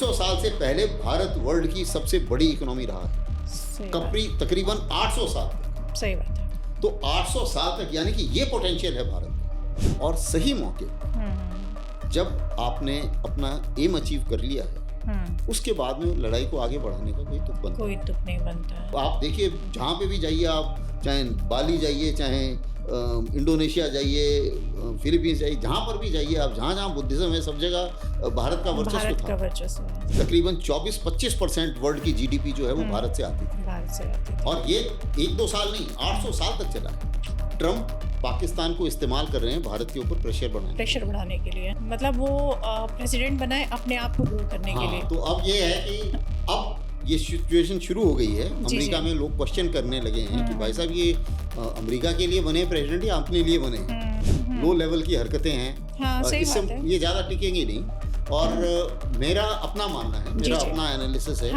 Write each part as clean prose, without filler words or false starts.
300 साल से पहले भारत वर्ल्ड की सबसे बड़ी इकोनॉमी रहा है, तकरीबन 800 साल तक। सही बात है। तो 800 साल तक, यानी कि ये पोटेंशियल है भारत में। और सही मौके जब आपने अपना एम अचीव कर लिया है, उसके बाद में लड़ाई को आगे बढ़ाने का कोई तुक नहीं बनता है। आप देखिए, जहाँ पे भी जाइए आप, चाहे बाली जाइए, चाहे इंडोनेशिया जाइए, फिलीपींस जाइए, जहाँ पर भी जाइए आप, जहाँ जहाँ बुद्धिज्म है, सब जगह भारत का वर्चस्व था। तकरीबन 24-25% वर्ल्ड की जीडीपी जो है वो भारत से आती थी। और ये 1-2 साल नहीं, 800 साल तक चला है। ट्रम्प पाकिस्तान को इस्तेमाल कर रहे हैं भारत के ऊपर प्रेशर बढ़ाने के लिए। मतलब वो प्रेसिडेंट बनाए अपने आप को ग्रो करने के लिए। तो अब ये है कि अब ये सिचुएशन शुरू हो गई है। अमेरिका में लोग क्वेश्चन करने लगे हैं कि भाई साहब, ये अमेरिका के लिए बने प्रेसिडेंट या अपने लिए बने हैं? लो लेवल की हरकतें हैं। इससे ये ज़्यादा टिकेंगी नहीं। और मेरा अपना मानना है, मेरा अपना एनालिसिस है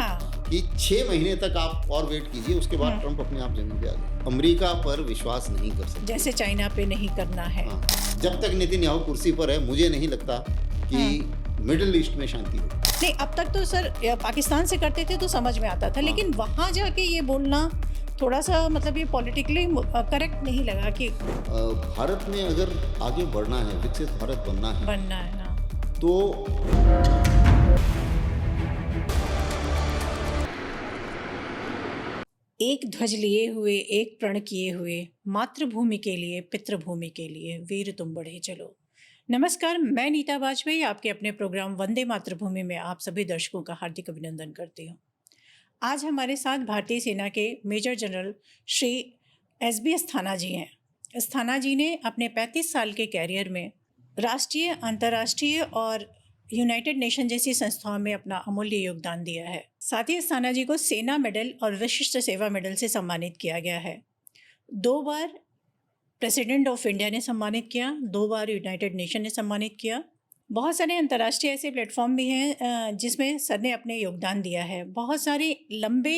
कि 6 महीने तक आप और वेट कीजिए, उसके बाद ट्रम्प अपने आप जमीन पे आ जाए। अमेरिका पर विश्वास नहीं कर सकते, जैसे चाइना पे नहीं करना है। जब तक नेतन्याहू कुर्सी पर है, मुझे नहीं लगता कि मिडिल ईस्ट में शांति हो। नहीं, अब तक तो सर पाकिस्तान से करते थे तो समझ में आता था, लेकिन वहाँ जाके ये बोलना थोड़ा सा, मतलब ये पॉलिटिकली करेक्ट नहीं लगा कि भारत में अगर आगे बढ़ना है, विकसित भारत बनना है ना, तो एक ध्वज लिए हुए, एक प्रण किए हुए, मातृभूमि के लिए, पितृभूमि के लिए, वीर तुम बढ़े चलो। नमस्कार, मैं नीता वाजपेयी आपके अपने प्रोग्राम वंदे मातृभूमि में आप सभी दर्शकों का हार्दिक अभिनंदन करती हूँ। आज हमारे साथ भारतीय सेना के major general Shri SB Asthana ji हैं। अस्थाना जी ने अपने 35 साल के कैरियर में राष्ट्रीय, अंतर्राष्ट्रीय और यूनाइटेड नेशन जैसी संस्थाओं में अपना अमूल्य योगदान दिया है। साथ ही अस्थाना जी को सेना मेडल और विशिष्ट सेवा मेडल से सम्मानित किया गया है। 2 बार प्रेसिडेंट ऑफ इंडिया ने सम्मानित किया, 2 बार यूनाइटेड नेशन ने सम्मानित किया। बहुत सारे अंतर्राष्ट्रीय ऐसे प्लेटफॉर्म भी हैं जिसमें सर ने अपने योगदान दिया है। बहुत सारे लंबे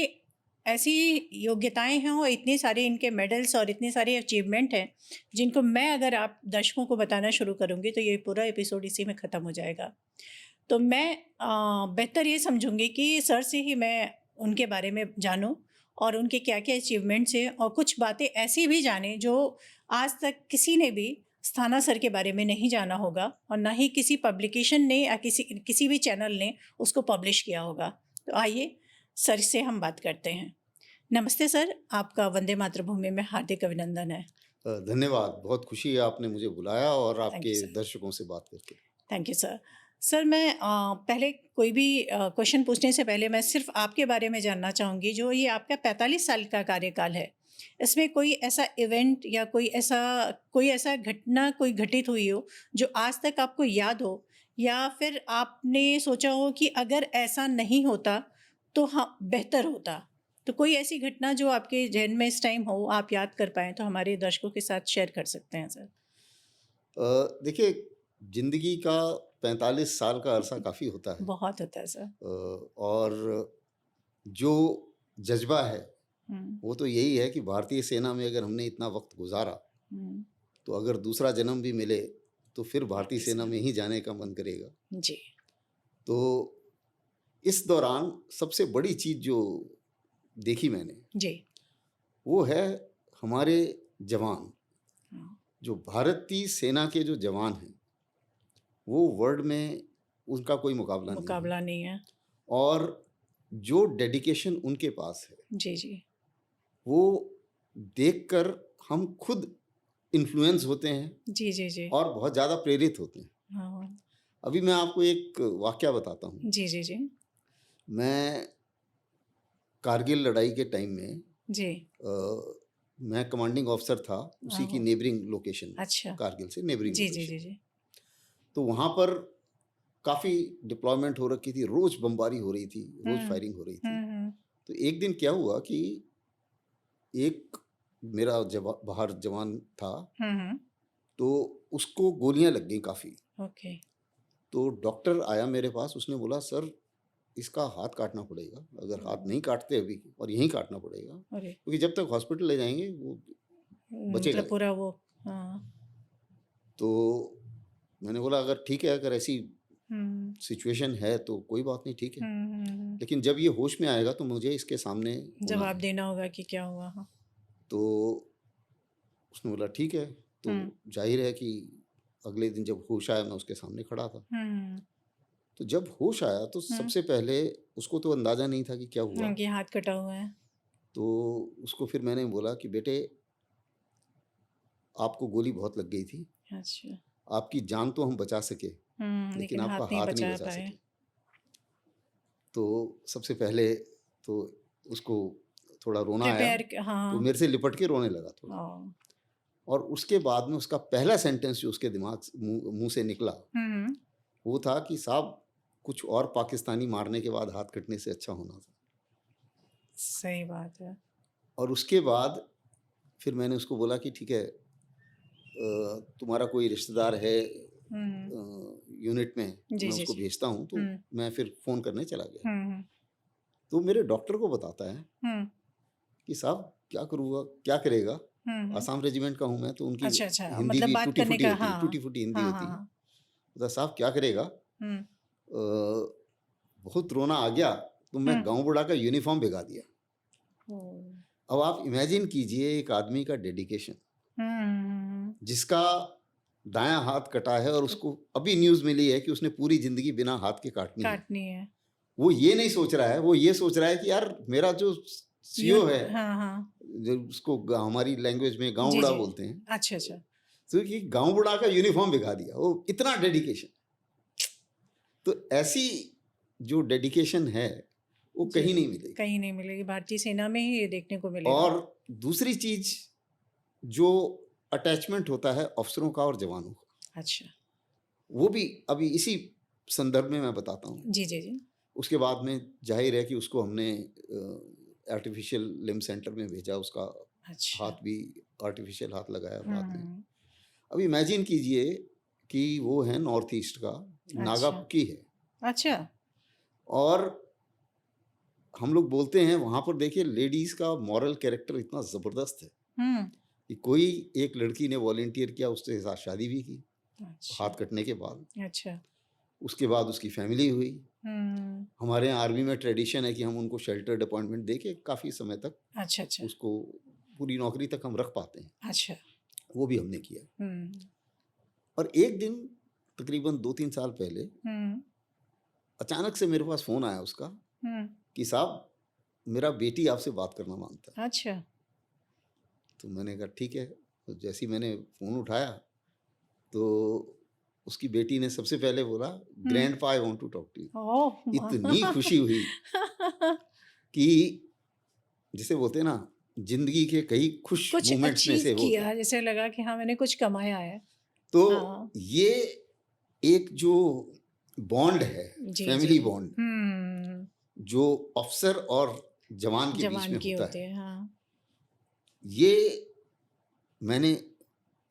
ऐसी योग्यताएं हैं और इतने सारे इनके मेडल्स और इतने सारे अचीवमेंट हैं जिनको मैं अगर आप दर्शकों को बताना शुरू करूंगी तो ये पूरा एपिसोड इसी में ख़त्म हो जाएगा। तो मैं बेहतर ये समझूंगी कि सर से ही मैं उनके बारे में जानूं और उनके क्या क्या अचीवमेंट्स हैं, और कुछ बातें ऐसी भी जाने जो आज तक किसी ने भी अस्थाना सर के बारे में नहीं जाना होगा और ना ही किसी पब्लिकेशन ने या किसी भी चैनल ने उसको पब्लिश किया होगा। तो आइए सर से हम बात करते हैं। नमस्ते सर, आपका वंदे मातृभूमि में हार्दिक अभिनंदन है। धन्यवाद, बहुत खुशी है आपने मुझे बुलाया और आपके दर्शकों से बात करके। Thank you sir. सर, मैं पहले कोई भी क्वेश्चन पूछने से पहले मैं सिर्फ आपके बारे में जानना चाहूँगी। जो ये आपका 45 साल का कार्यकाल है, इसमें कोई ऐसा इवेंट या कोई ऐसा घटना कोई घटित हुई हो जो आज तक आपको याद हो, या फिर आपने सोचा हो कि अगर ऐसा नहीं होता तो हाँ बेहतर होता? तो कोई ऐसी घटना जो आपके जहन में इस टाइम हो, आप याद कर पाएँ, तो हमारे दर्शकों के साथ शेयर कर सकते हैं सर। देखिए, जिंदगी का 45 साल का अरसा काफ़ी होता है। बहुत होता है सर। और जो जज्बा है वो तो यही है कि भारतीय सेना में अगर हमने इतना वक्त गुजारा तो अगर दूसरा जन्म भी मिले तो फिर भारतीय सेना में ही जाने का मन करेगा जी। तो इस दौरान सबसे बड़ी चीज़ जो देखी मैंने जी, वो है हमारे जवान, जो भारतीय सेना के जो जवान हैं वो वर्ल्ड में उनका कोई मुकाबला नहीं है। और जो डेडिकेशन उनके पास है, जी जी, वो देखकर हम खुद इन्फ्लुएंस होते हैं। जी जी जी, और बहुत ज़्यादा प्रेरित होते हैं। हाँ। अभी मैं आपको एक वाकया बताता हूँ। जी जी जी, मैं कारगिल लड़ाई के टाइम में जी, मैं कमांडिंग ऑफिसर था उसी की नेबरिंग लोकेशन। अच्छा। कारगिल से नेबरिंग जी लोकेशन। जी जी जी, तो वहाँ पर काफ़ी डिप्लॉयमेंट हो रखी थी, रोज़ बमबारी हो रही थी, रोज़ फायरिंग हो रही थी। तो एक दिन क्या हुआ कि एक मेरा बाहर जवान था, तो उसको गोलियां लग गई काफ़ी। ओके। तो डॉक्टर आया मेरे पास, उसने बोला सर इसका हाथ काटना पड़ेगा, अगर हाथ नहीं काटते अभी, और यहीं काटना पड़ेगा क्योंकि जब तक हॉस्पिटल ले जाएंगे वो बचेगा मतलब पूरा वो। हाँ। तो मैंने बोला अगर ठीक है, अगर ऐसी सिचुएशन है तो कोई बात नहीं, ठीक है, लेकिन जब ये होश में आएगा तो मुझे इसके सामने जवाब देना होगा कि क्या हुआ। हाँ। तो उसने बोला ठीक है। तो जाहिर है कि अगले दिन जब होश आया मैं उसके सामने खड़ा था। तो जब होश आया तो सबसे पहले उसको तो अंदाजा नहीं था कि क्या हुआ, कि हाथ कटा हुआ है। तो उसको फिर मैंने बोला कि बेटे आपको गोली बहुत लग गई थी, अच्छा। आपकी जान तो हम बचा सके लेकिन आपका हाथ नहीं बचा सके। तो सबसे पहले तो उसको थोड़ा रोना आया, तो मेरे से लिपट के रोने लगा थोड़ा। और उसके बाद में उसका पहला सेंटेंस जो उसके दिमाग मुंह से निकला वो था कि साहब कुछ और पाकिस्तानी मारने के बाद हाथ कटने से अच्छा होना था। सही बात है। और उसके बाद फिर मैंने उसको बोला कि ठीक है, तुम्हारा कोई रिश्तेदार है यूनिट में, मैं उसको भेजता हूँ। तो मैं फिर फ़ोन करने चला गया। तो मेरे डॉक्टर को बताता है कि साहब क्या करूँगा, क्या करेगा, आसाम रेजिमेंट का हूँ मैं, तो उनकी हिंदी मतलब भी टूटी फूटी होती है, टूटी फूटी हिंदी होती है। तो साहब क्या करेगा, बहुत रोना आ गया तो मैं गाँव बुढ़ा का यूनिफॉर्म भिगा दिया। अब आप इमेजिन कीजिए एक आदमी का डेडिकेशन, जिसका दायां हाथ कटा है और उसको अभी न्यूज़ मिली है कि उसने पूरी जिंदगी बिना हाथ के काटनी है। वो ये नहीं सोच रहा है, वो ये सोच रहा है कि यार मेरा जो सीओ है, जो उसको हमारी लैंग्वेज में गाँव बुढ़ा बोलते हैं। अच्छा। तो कि गाँव बुढ़ा का यूनिफॉर्म भिगा दिया, वो इतना डेडिकेशन। तो ऐसी जो डेडिकेशन है वो कहीं नहीं मिलेगी, भारतीय सेना में ही ये देखने को मिलेगा। और दूसरी चीज जो अटैचमेंट होता है अफसरों का और जवानों का, अच्छा, वो भी अभी इसी संदर्भ में मैं बताता हूँ। जी। उसके बाद में जाहिर है कि उसको हमने आर्टिफिशियल लिम्ब सेंटर में भेजा, उसका हाथ भी आर्टिफिशियल हाथ लगाया बाद में। अब इमेजिन कीजिए कि वो है नॉर्थ ईस्ट का, नागापुकी है। अच्छा। और हम लोग बोलते हैं वहाँ पर, देखिए लेडीज का मॉरल कैरेक्टर इतना ज़बरदस्त है कि कोई एक लड़की ने वॉलंटियर किया, उसके साथ शादी भी की। अच्छा। हाथ कटने के बाद। अच्छा। उसके बाद उसकी फैमिली हुई। हमारे यहाँ आर्मी में ट्रेडिशन है कि हम उनको शेल्टर्ड अपॉइंटमेंट दे के काफ़ी समय तक, अच्छा, उसको पूरी नौकरी तक हम रख पाते हैं। अच्छा। वो भी हमने किया। और एक दिन तकरीबन 2-3 साल पहले अचानक से मेरे पास फ़ोन आया उसका कि साहब मेरा बेटी आपसे बात करना मांगता है। अच्छा। तो मैंने कहा ठीक है। तो जैसे ही मैंने फ़ोन उठाया तो उसकी बेटी ने सबसे पहले बोला, grandpa I want to talk to you. इतनी खुशी हुई कि जिसे बोलते हैं ना, जिंदगी के कई खुश मोमेंट्स में से वो किया, जैसे लगा कि हाँ मैंने कुछ कमाया है। तो ये एक जो बॉन्ड है, फैमिली बॉन्ड, जो अफसर और जवान के बीच में होता है, ये मैंने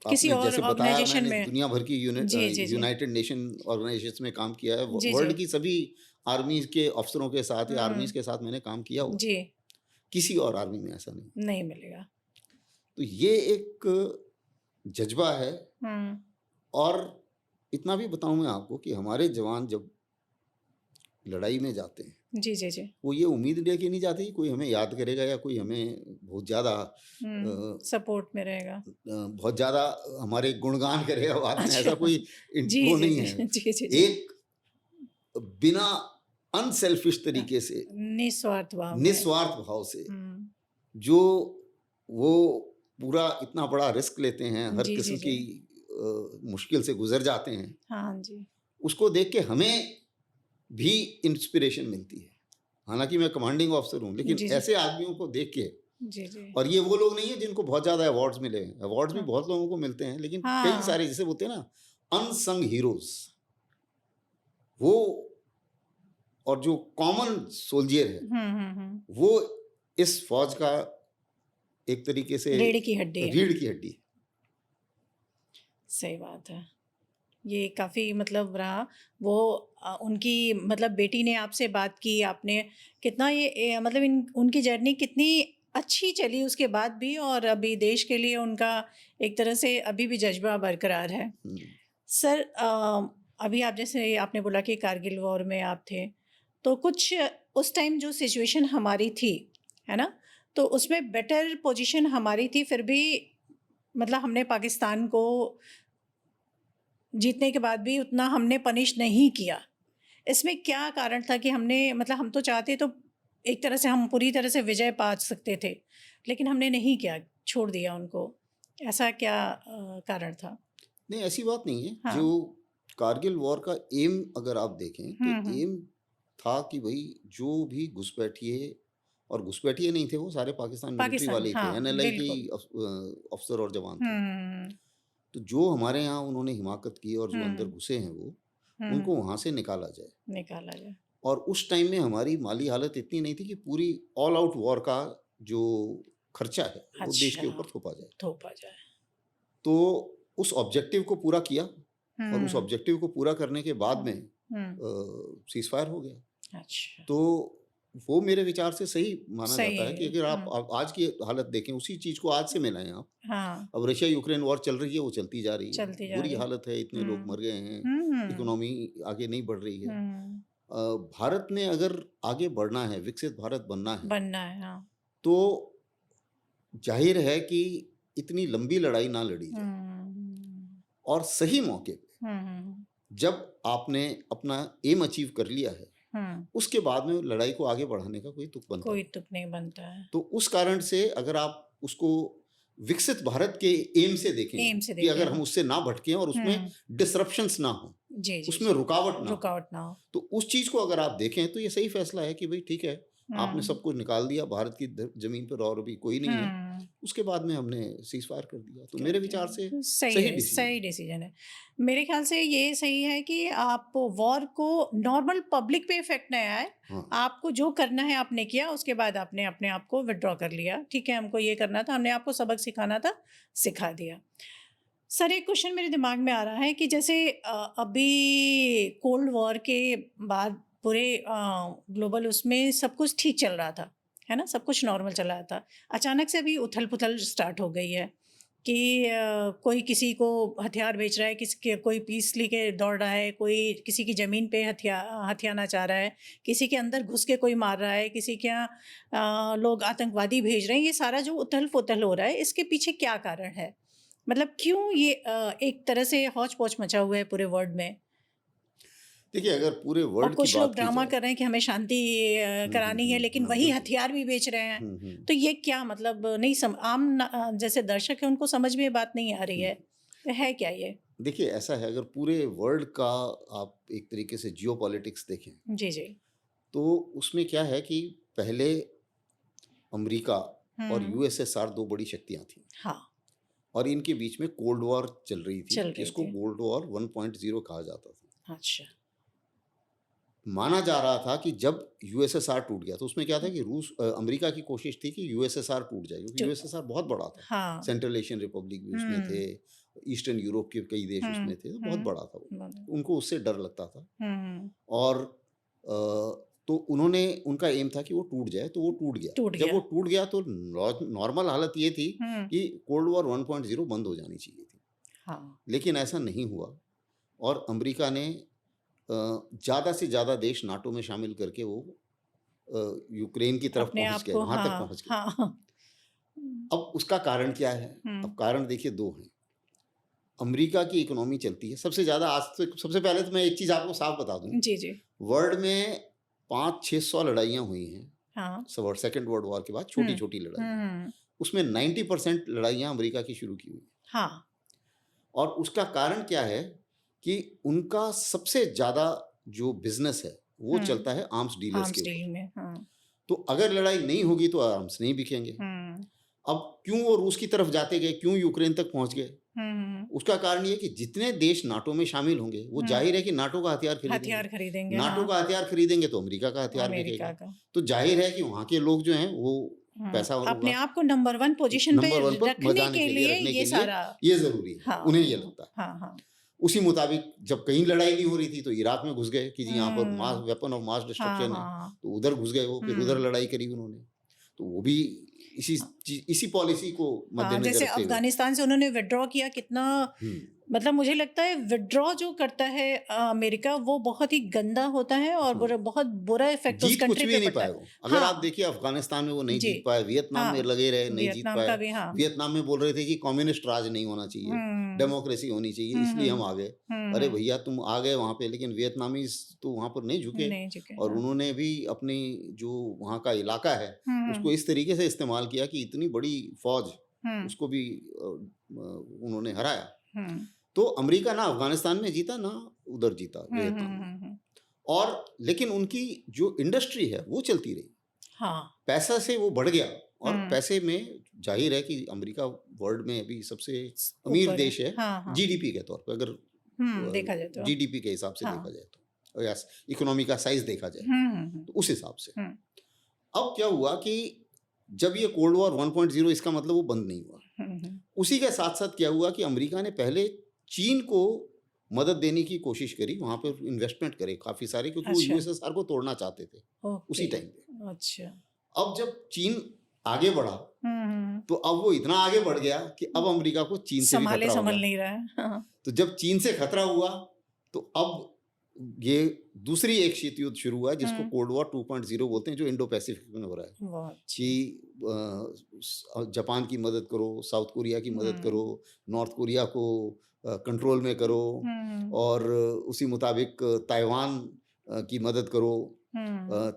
किसी और जैसे बताया, मैंने में दुनिया भर की यूनाइटेड नेशन ऑर्गेनाइजेशन में काम किया है। वर्ल्ड की सभी आर्मी के अफसरों के साथ या आर्मीज के साथ मैंने काम किया हुआ। किसी और आर्मी में ऐसा नहीं मिलेगा। तो ये एक जज्बा है। और इतना भी बताऊं मैं आपको कि हमारे जवान जब लड़ाई में जाते हैं, जी, वो ये उम्मीद लेके नहीं जाते कि कोई हमें याद करेगा या कोई हमें बहुत ज़्यादा सपोर्ट में रहेगा, बहुत ज़्यादा हमारे गुणगान करेगा बाद में। ऐसा कोई वो नहीं है। एक बिना अनसेल्फिश तरीके से, निस्वार्थ भाव से जो वो पूरा इतना बड़ा रिस्क लेते हैं, हर किस्म की मुश्किल से गुजर जाते हैं। हाँ जी। उसको देख के हमें भी इंस्पिरेशन मिलती है। हालांकि मैं कमांडिंग ऑफिसर हूँ, लेकिन ऐसे आदमियों को देख के, और ये वो लोग नहीं है जिनको बहुत ज़्यादा अवार्ड्स मिले हैं। अवार्ड्स भी बहुत लोगों को मिलते हैं, लेकिन कई सारे जैसे बोलते हैं ना अनसंग हीरोज, वो और जो कॉमन सोल्जियर है, वो इस फौज का एक तरीके से रीढ़ की हड्डी। सही बात है। ये काफ़ी मतलब रहा वो उनकी मतलब बेटी ने आपसे बात की, आपने कितना ये मतलब उनकी जर्नी कितनी अच्छी चली उसके बाद भी, और अभी देश के लिए उनका एक तरह से अभी भी जज्बा बरकरार है। सर अभी आप जैसे आपने बोला कि कारगिल वॉर में आप थे, तो कुछ उस टाइम जो सिचुएशन हमारी थी, है ना? तो उसमें बेटर पोजीशन हमारी थी, फिर भी मतलब हमने पाकिस्तान को जीतने के बाद भी उतना हमने पनिश नहीं किया। इसमें क्या कारण था कि हमने मतलब हम तो चाहते तो एक तरह से हम पूरी तरह से विजय पा सकते थे, लेकिन हमने नहीं किया, छोड़ दिया उनको। ऐसा क्या कारण था? नहीं, ऐसी बात नहीं है। हाँ। जो कारगिल वॉर का एम अगर आप देखें तो हुँ, हुँ। एम था कि भाई जो भी घुसपैठिए, और घुसपैठिए नहीं थे, वो सारे पाकिस्तान मिलिट्री पाकिस्तान, वाले ही थे, हाँ, एनएलआई के बिल्कुल। अफसर और जवान थे। हुँ, तो जो हमारे यहाँ उन्होंने हिमाकत की और जो अंदर हुँ, घुसे हैं वो, हुँ, उनको वहाँ से निकाला जाए। निकाला जाए। और उस टाइम में हमारी माली हालत इतनी नहीं थी कि पूरी ऑल आउट वॉर का जो खर्चा है वो देश अच्छा, के ऊपर थोपा जाए। थोपा जाए। तो उस ऑब्जेक्टिव को पूरा किया, और उस हुँ, ऑब्जेक्टिव को पूरा करने के बाद में हुँ, सीज़ फायर हो गया। अच्छा, तो वो मेरे विचार से सही माना सही जाता है है। कि अगर आप हुँ, आज की हालत देखें, उसी चीज़ को आज से मिलाएँ आप। हाँ, अब रशिया यूक्रेन वॉर चल रही है, वो चलती जा रही है। चलती जा बुरी रही। हालत है, इतने लोग हुँ, मर गए हैं, हुँ, इकोनॉमी आगे नहीं बढ़ रही है। हुँ, भारत ने अगर आगे बढ़ना है, विकसित भारत बनना है, बनना है, हाँ। तो ज़ाहिर है कि इतनी लंबी लड़ाई ना लड़ी जाए, हुँ, और सही मौके पे हुँ, हुँ, जब आपने अपना एम अचीव कर लिया है, हुँ, उसके बाद में लड़ाई को आगे बढ़ाने का कोई तुक बनता कोई नहीं। तुक नहीं बनता है। तो उस कारण से अगर आप उसको विकसित भारत के एम से देखें एम से कि देखें, अगर हम हाँ। उससे ना भटकें और उसमें हुँ, डिसरप्शंस ना हो, जी, जी, उसमें जी। रुकावट ना हो, रुकावट ना हो। तो उस चीज़ को अगर आप देखें तो ये सही फैसला है कि भाई ठीक है, आपने हुँ, सब कुछ निकाल दिया, भारत की ज़मीन पर और भी कोई नहीं है। हुँ। उसके बाद में हमने सीज़ फायर कर दिया। तो कर मेरे विचार से दिया। सही सही है, डिसीजन सही है। डिसीजन है। मेरे ख्याल से ये सही है कि आप वॉर को नॉर्मल पब्लिक पे इफ़ेक्ट नहीं आए। हाँ। आपको जो करना है आपने किया, उसके बाद आपने अपने आप को विथड्रॉ कर लिया। ठीक है, हमको ये करना था, हमने आपको सबक सिखाना था, सिखा दिया। सर, एक क्वेश्चन मेरे दिमाग में आ रहा है कि जैसे अभी कोल्ड वॉर के बाद पूरे ग्लोबल उसमें सब कुछ ठीक चल रहा था, है ना? सब कुछ नॉर्मल चल रहा था। अचानक से अभी उथल-पुथल स्टार्ट हो गई है कि कोई किसी को हथियार बेच रहा है, किसी के कोई पीस लेके दौड़ रहा है, कोई किसी की ज़मीन पे हथियाना चाह रहा है, किसी के अंदर घुस के कोई मार रहा है, किसी के यहाँ लोग आतंकवादी भेज रहे हैं। ये सारा जो उथल-पुथल हो रहा है, इसके पीछे क्या कारण है? मतलब क्यों ये एक तरह से हौच-पौच मचा हुआ है पूरे वर्ल्ड में? देखिए, अगर पूरे और वर्ल्ड की कुछ लोग बात की ड्रामा जाए। कर रहे हैं कि हमें शांति करानी है, लेकिन हाँ, वही बिल्कुल। हथियार भी बेच रहे हैं। हुँ, हुँ, तो ये क्या मतलब नहीं जैसे दर्शक हैं उनको समझ में ये बात नहीं आ रही हुँ। है। तो है क्या ये? देखिए, ऐसा है, अगर पूरे वर्ल्ड का आप एक तरीके से जियोपॉलिटिक्स देखें, जी, जी। तो उसमें क्या है कि पहले अमेरिका और हुँ। यूएसएसआर 2 बड़ी शक्तियाँ थीं, हाँ, और इनके बीच में कोल्ड वॉर चल रही थी, चल रही जिसको थी। कोल्ड वॉर 1.0 कहा जाता था। अच्छा। माना जा रहा था कि जब यूएसएसआर टूट गया, तो उसमें क्या था कि अमेरिका की कोशिश थी कि यूएसएसआर टूट जाए, क्योंकि जो यूएसएसआर बहुत बड़ा था। हाँ। सेंट्रल एशियन रिपब्लिक भी उसमें थे, हुँ, ईस्टर्न यूरोप के कई देश हुँ, उसमें थे, तो बहुत हुँ। बड़ा था वो। हुँ, उनको उससे डर लगता था, हुँ। और तो उनका एम था कि वो टूट जाए, तो वो टूट गया। टूट जब गया। वो टूट गया तो नॉर्मल हालत ये थी हुँ। कि कोल्ड वॉर 1.0 बंद हो जानी चाहिए थी, हाँ। लेकिन ऐसा नहीं हुआ, और अमेरिका ने ज़्यादा से ज़्यादा देश नाटो में शामिल करके वो यूक्रेन की तरफ अपने पहुँच आप गए, को वहाँ तक हाँ, पहुँच गए। हाँ, हाँ। हुँ, अब उसका कारण क्या है? अब कारण देखिए 2 हैं। अमेरिका की इकोनॉमी चलती है सबसे ज़्यादा, आज तक सबसे पहले तो मैं एक चीज़ आपको साफ बता दूँ, जी, जी। वर्ल्ड में 500-600 लड़ाइयाँ हुई हैं, हाँ। सेकंड वर्ल्ड वॉर के बाद, हुँ, छोटी-छोटी लड़ाइयाँ। हुँ। उसमें 90% लड़ाइयाँ अमेरिका की शुरू की हुई हैं, हाँ, और उसका कारण क्या है कि उनका सबसे ज़्यादा जो बिज़नेस है, वो हुँ। चलता है आर्म्स डीलर्स के आर्म्स ऊपर। डीलिंग में, हाँ। तो अगर लड़ाई नहीं होगी तो आर्म्स नहीं बिकेंगे। हुँ। अब क्यों वो रूस की तरफ जाते गए, क्यों यूक्रेन तक पहुँच गए? हुँ, हुँ, उसका कारण ये है कि जितने देश नाटो में शामिल होंगे, वो हुँ। ज़ाहिर है कि नाटो का हथियार खरीदेंगे। हथियार खरीदेंगे, नाटो हाँ, का हथियार खरीदेंगे तो अमेरिका का हथियार अमेरिका बिकेगा। का। तो ज़ाहिर है कि वहाँ के लोग जो हैं वो हुँ, पैसा अपने होगा, आप को नंबर 1 पोज़ीशन पे नंबर 1 पर रखने बजाने के के लिए, लिए रखने ये के लिए सारा ये ज़रूरी है, हाँ, उन्हें ये लगता है। हाँ, हाँ। उसी मुताबिक जब कहीं लड़ाई नहीं हो रही थी तो इराक में घुस गए कि जी यहाँ पर हुँ। वेपन ऑफ मास हाँ, डिस्ट्रक्शन है, हाँ, तो उधर घुस गए वो, फिर उधर हुँ। लड़ाई करी उन्होंने। तो वो भी इसी हाँ, इसी पॉलिसी को हाँ, मद्देनज़र जैसे रखते हुए। अफ़गानिस्तान से उन्होंने विथड्रॉ किया कितना हुँ। मतलब मुझे लगता है विड्रॉ जो करता है अमेरिका, वो बहुत ही गंदा होता है और बहुत बुरा इफेक्ट उस जीत कुछ कंट्री भी पे नहीं पड़ता पाए है। वो। अगर हाँ आप देखिए अफगानिस्तान में वो नहीं जी जीत पाए, वियतनाम में हाँ लगे रहे, नहीं जीत वियतनाम का पाए। भी हाँ वियतनाम में बोल रहे थे कि कम्युनिस्ट राज नहीं होना चाहिए, हम्म डेमोक्रेसी होनी चाहिए, इसलिए हम आ गए। अरे हम्म भैया तुम आ गए वहाँ पे, लेकिन वियतनामीज तो वहाँ पर नहीं झुके, नहीं चुके और हाँ उन्होंने भी अपनी जो वहाँ का इलाका है उसको इस तरीके से इस्तेमाल किया कि इतनी बड़ी फौज हम्म उसको भी उन्होंने हराया। हम्म तो अमेरिका ना अफगानिस्तान में जीता ना उधर जीता वियतनाम में। हम्म और लेकिन उनकी जो इंडस्ट्री है वो चलती रही, हाँ पैसा से वो बढ़ गया। और हम्म पैसे में जाहिर है कि अमेरिका वर्ल्ड में अभी सबसे अमीर ऊपर है देश है हाँ हाँ जीडीपी के तौर पर, अगर देखा जाए तो जीडीपी के हिसाब से हाँ देखा जाए तो, या इकोनॉमी का साइज देखा जाए तो उस हिसाब से। हम्म अब क्या हुआ कि जब ये कोल्ड वॉर 1.0, इसका मतलब वो बंद नहीं हुआ। उसी के साथ साथ क्या हुआ कि अमेरिका ने पहले चीन को मदद देने की कोशिश करी, वहां पर इन्वेस्टमेंट करे काफी सारे, क्योंकि वो अच्छा यूएसएसआर को तोड़ना चाहते थे उसी ओके टाइम पे। अच्छा अब जब चीन आगे बढ़ा हम्म तो अब वो इतना आगे बढ़ गया कि अब अमेरिका को चीन से भी खतरा हो संभल गया। नहीं रहा है हाँ तो जब चीन से खतरा हुआ तो अब ये दूसरी एक शीत युद्ध शुरू हुआ जिसको कोल्ड वॉर 2.0 बोलते हैं, जो इंडो पैसिफिक में हो रहा है। बहुत अच्छी कि जापान की मदद करो, साउथ कोरिया की मदद करो, नॉर्थ कोरिया को कंट्रोल में करो, और उसी मुताबिक ताइवान की मदद करो,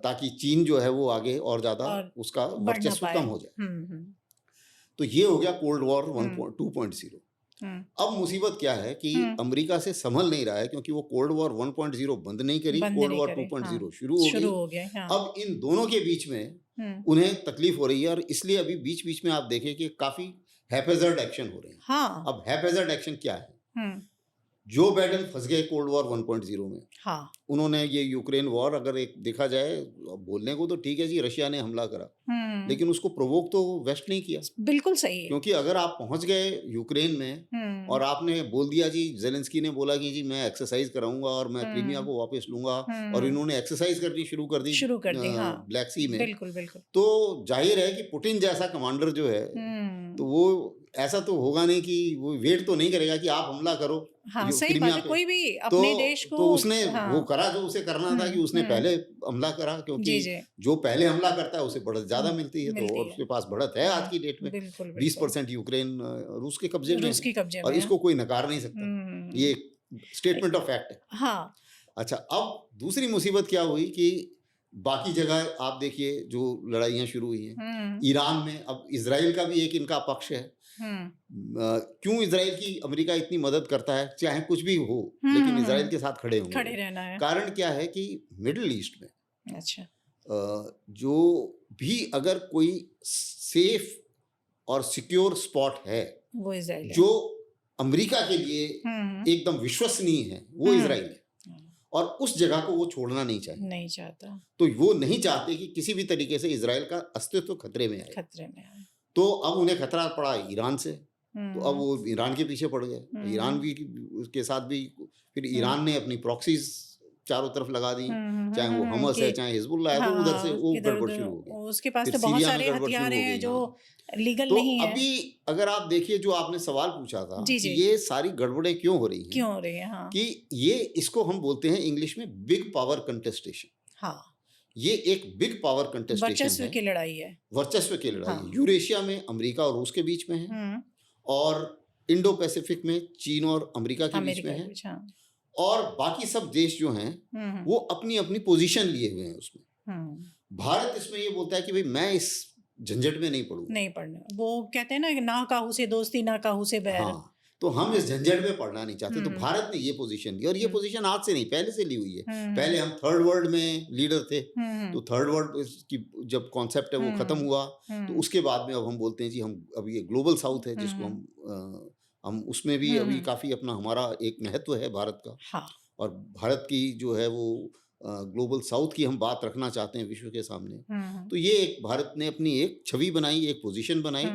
ताकि चीन जो है वो आगे और ज़्यादा और उसका बढ़ ना वर्चस्व पाए कम हो जाए। तो ये हो गया कोल्ड वॉर 2.0। अब मुसीबत क्या है कि अमेरिका से संभल नहीं रहा है, क्योंकि वो कोल्ड वॉर 1.0 बंद नहीं करी, बंद कोल्ड नहीं वॉर करे 2.0 हाँ शुरू हो शुरू हो गई। गया हाँ अब इन दोनों के बीच में उन्हें तकलीफ हो रही है, और इसलिए अभी बीच बीच में आप देखें कि काफी हैपेजर्ड एक्शन हो रहे हैं। हाँ अब हैपेजर्ड एक्शन क्या है? जो बाइडेन फंस गए कोल्ड वॉर 1.0 में। हाँ उन्होंने ये यूक्रेन वॉर, अगर एक देखा जाए बोलने को तो ठीक है जी, रशिया ने हमला करा, लेकिन उसको प्रोवोक तो वेस्ट नहीं किया। बिल्कुल सही है क्योंकि अगर आप पहुंच गए यूक्रेन में और आपने बोल दिया जी, जेलेंस्की ने बोला कि जी मैं एक्सरसाइज कराऊंगा और मैं क्रीमिया को वापस लूंगा, और इन्होंने एक्सरसाइज करनी शुरू कर दी हाँ ब्लैक सी में, बिल्कुल बिल्कुल तो जाहिर है कि पुतिन जैसा कमांडर जो है, तो वो ऐसा तो होगा नहीं कि वो वेट तो नहीं करेगा कि आप हमला करो। हाँ सही बात है, कोई भी अपने देश को तो उसने हाँ, वो करा जो उसे करना था, कि उसने पहले हमला करा, क्योंकि जो पहले हमला करता है उसे बढ़त ज्यादा मिलती है, तो और उसके पास बढ़त है आज की डेट में। 20% यूक्रेन रूस के कब्जे में, और इसको कोई नकार नहीं सकता, ये स्टेटमेंट ऑफ फैक्ट है। हाँ अच्छा, अब दूसरी मुसीबत क्या हुई कि बाकी जगह आप देखिए जो लड़ाइयाँ शुरू हुई हैं ईरान में। अब इजराइल का भी एक इनका पक्ष है। क्यों इजराइल की अमेरिका इतनी मदद करता है, चाहे कुछ भी हो, लेकिन इजराइल के साथ खड़े रहना है। कारण क्या है कि मिडिल ईस्ट में अच्छा जो भी अगर कोई सेफ और सिक्योर स्पॉट है वो इजराइल है, जो अमेरिका के लिए एकदम विश्वसनीय है, वो इजराइल है, और उस जगह को वो छोड़ना नहीं चाहता। तो वो नहीं चाहते कि किसी भी तरीके से इजराइल का अस्तित्व खतरे में आए। तो अब उन्हें खतरा पड़ा ईरान से, तो अब वो ईरान के पीछे पड़ गए। ईरान भी के साथ भी फिर ईरान ने अपनी प्रॉक्सीज चारों तरफ लगा दी, चाहे वो हमस है चाहे हिजबुल्लाह है, तो उधर से वो गड़बड़ शुरू हो गई। उसके पास तो बहुत सारे हथियार हैं जो लीगल तो नहीं है। अभी अगर आप देखिए, जो आपने सवाल पूछा था कि ये सारी गड़बड़ें क्यों हो रही हैं, हाँ। कि ये इसको हम बोलते हैं इंग्लिश में बिग पावर कंटेस्टेशन। हाँ, ये एक बिग पावर कंटेस्टेशन है, वर्चस्व की लड़ाई है, वर्चस्व की लड़ाई। हाँ। यूरेशिया में अमेरिका और रूस के बीच में है, और इंडो पैसिफिक में चीन और अमेरिका के बीच में है, हाँ। और बाकी सब देश जो हैं वो अपनी अपनी पोजीशन लिए हुए हैं उसमें। भारत इसमें ये बोलता है कि भाई मैं इस झंझट में नहीं पड़ना। वो कहते हैं ना काहू से दोस्ती ना काहू से बैर। हाँ, तो हम इस झंझट में पड़ना नहीं चाहते। तो भारत ने ये पोजीशन ली, और ये पोजीशन आज से नहीं पहले से ली हुई है। पहले हम थर्ड वर्ल्ड में लीडर थे, तो थर्ड वर्ल्ड की जब कॉन्सेप्ट है वो खत्म हुआ, तो उसके बाद में अब हम बोलते हैं जी हम अब ये ग्लोबल साउथ है, जिसको हम उसमें भी अभी काफी अपना हमारा एक महत्व है भारत का। हाँ। और भारत की जो है वो ग्लोबल साउथ की हम बात रखना चाहते हैं विश्व के सामने। तो ये एक भारत ने अपनी एक छवि बनाई, एक पोजीशन बनाई,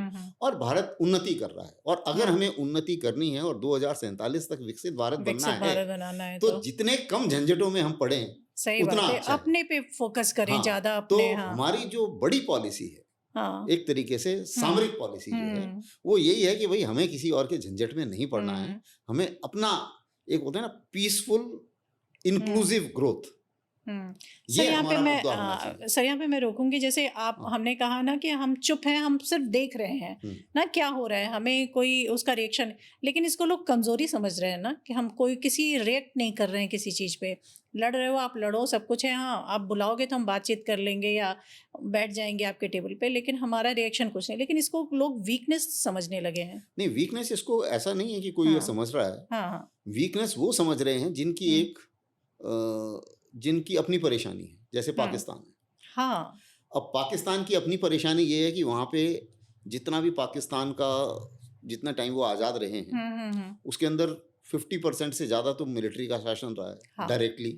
और भारत उन्नति कर रहा है। और अगर हमें उन्नति करनी है और 2047 तक विकसित भारत बनाना है, तो जितने कम झंझटों में हम पड़े उतना अच्छा अपने पे फोकस करें ज्यादा। तो हमारी जो बड़ी पॉलिसी है हाँ। एक तरीके से सामरिक पॉलिसी जो है वो यही है कि भाई हमें किसी और के झंझट में नहीं पड़ना है, हमें अपना एक होता है ना पीसफुल इंक्लूसिव ग्रोथ, सर ये यहाँ पे हमारा मैं मुद्दा होना चाहिए। सर यहाँ पे मैं रोकूंगी। जैसे आप हाँ। हमने कहा ना कि हम चुप हैं, हम सिर्फ देख रहे हैं ना क्या हो रहा है, हमें कोई उसका रिएक्शन, लेकिन इसको लोग कमजोरी समझ रहे हैं ना कि हम कोई किसी रिएक्ट नहीं कर रहे हैं किसी चीज पे। लड़ रहे हो आप लड़ो, सब कुछ है, हाँ आप बुलाओगे तो हम बातचीत कर लेंगे या बैठ जाएंगे आपके टेबल पे, लेकिन हमारा रिएक्शन कुछ नहीं। लेकिन इसको लोग वीकनेस समझने लगे हैं। नहीं, वीकनेस इसको ऐसा नहीं है कि कोई ये हाँ। समझ रहा है, हाँ। वीकनेस वो समझ रहे हैं जिनकी एक जिनकी अपनी परेशानी है, जैसे पाकिस्तान है। हाँ। अब पाकिस्तान की अपनी परेशानी ये है कि वहाँ पे जितना भी पाकिस्तान का जितना टाइम वो आज़ाद रहे हैं उसके अंदर 50% से ज़्यादा तो मिलिट्री का शासन रहा है डायरेक्टली,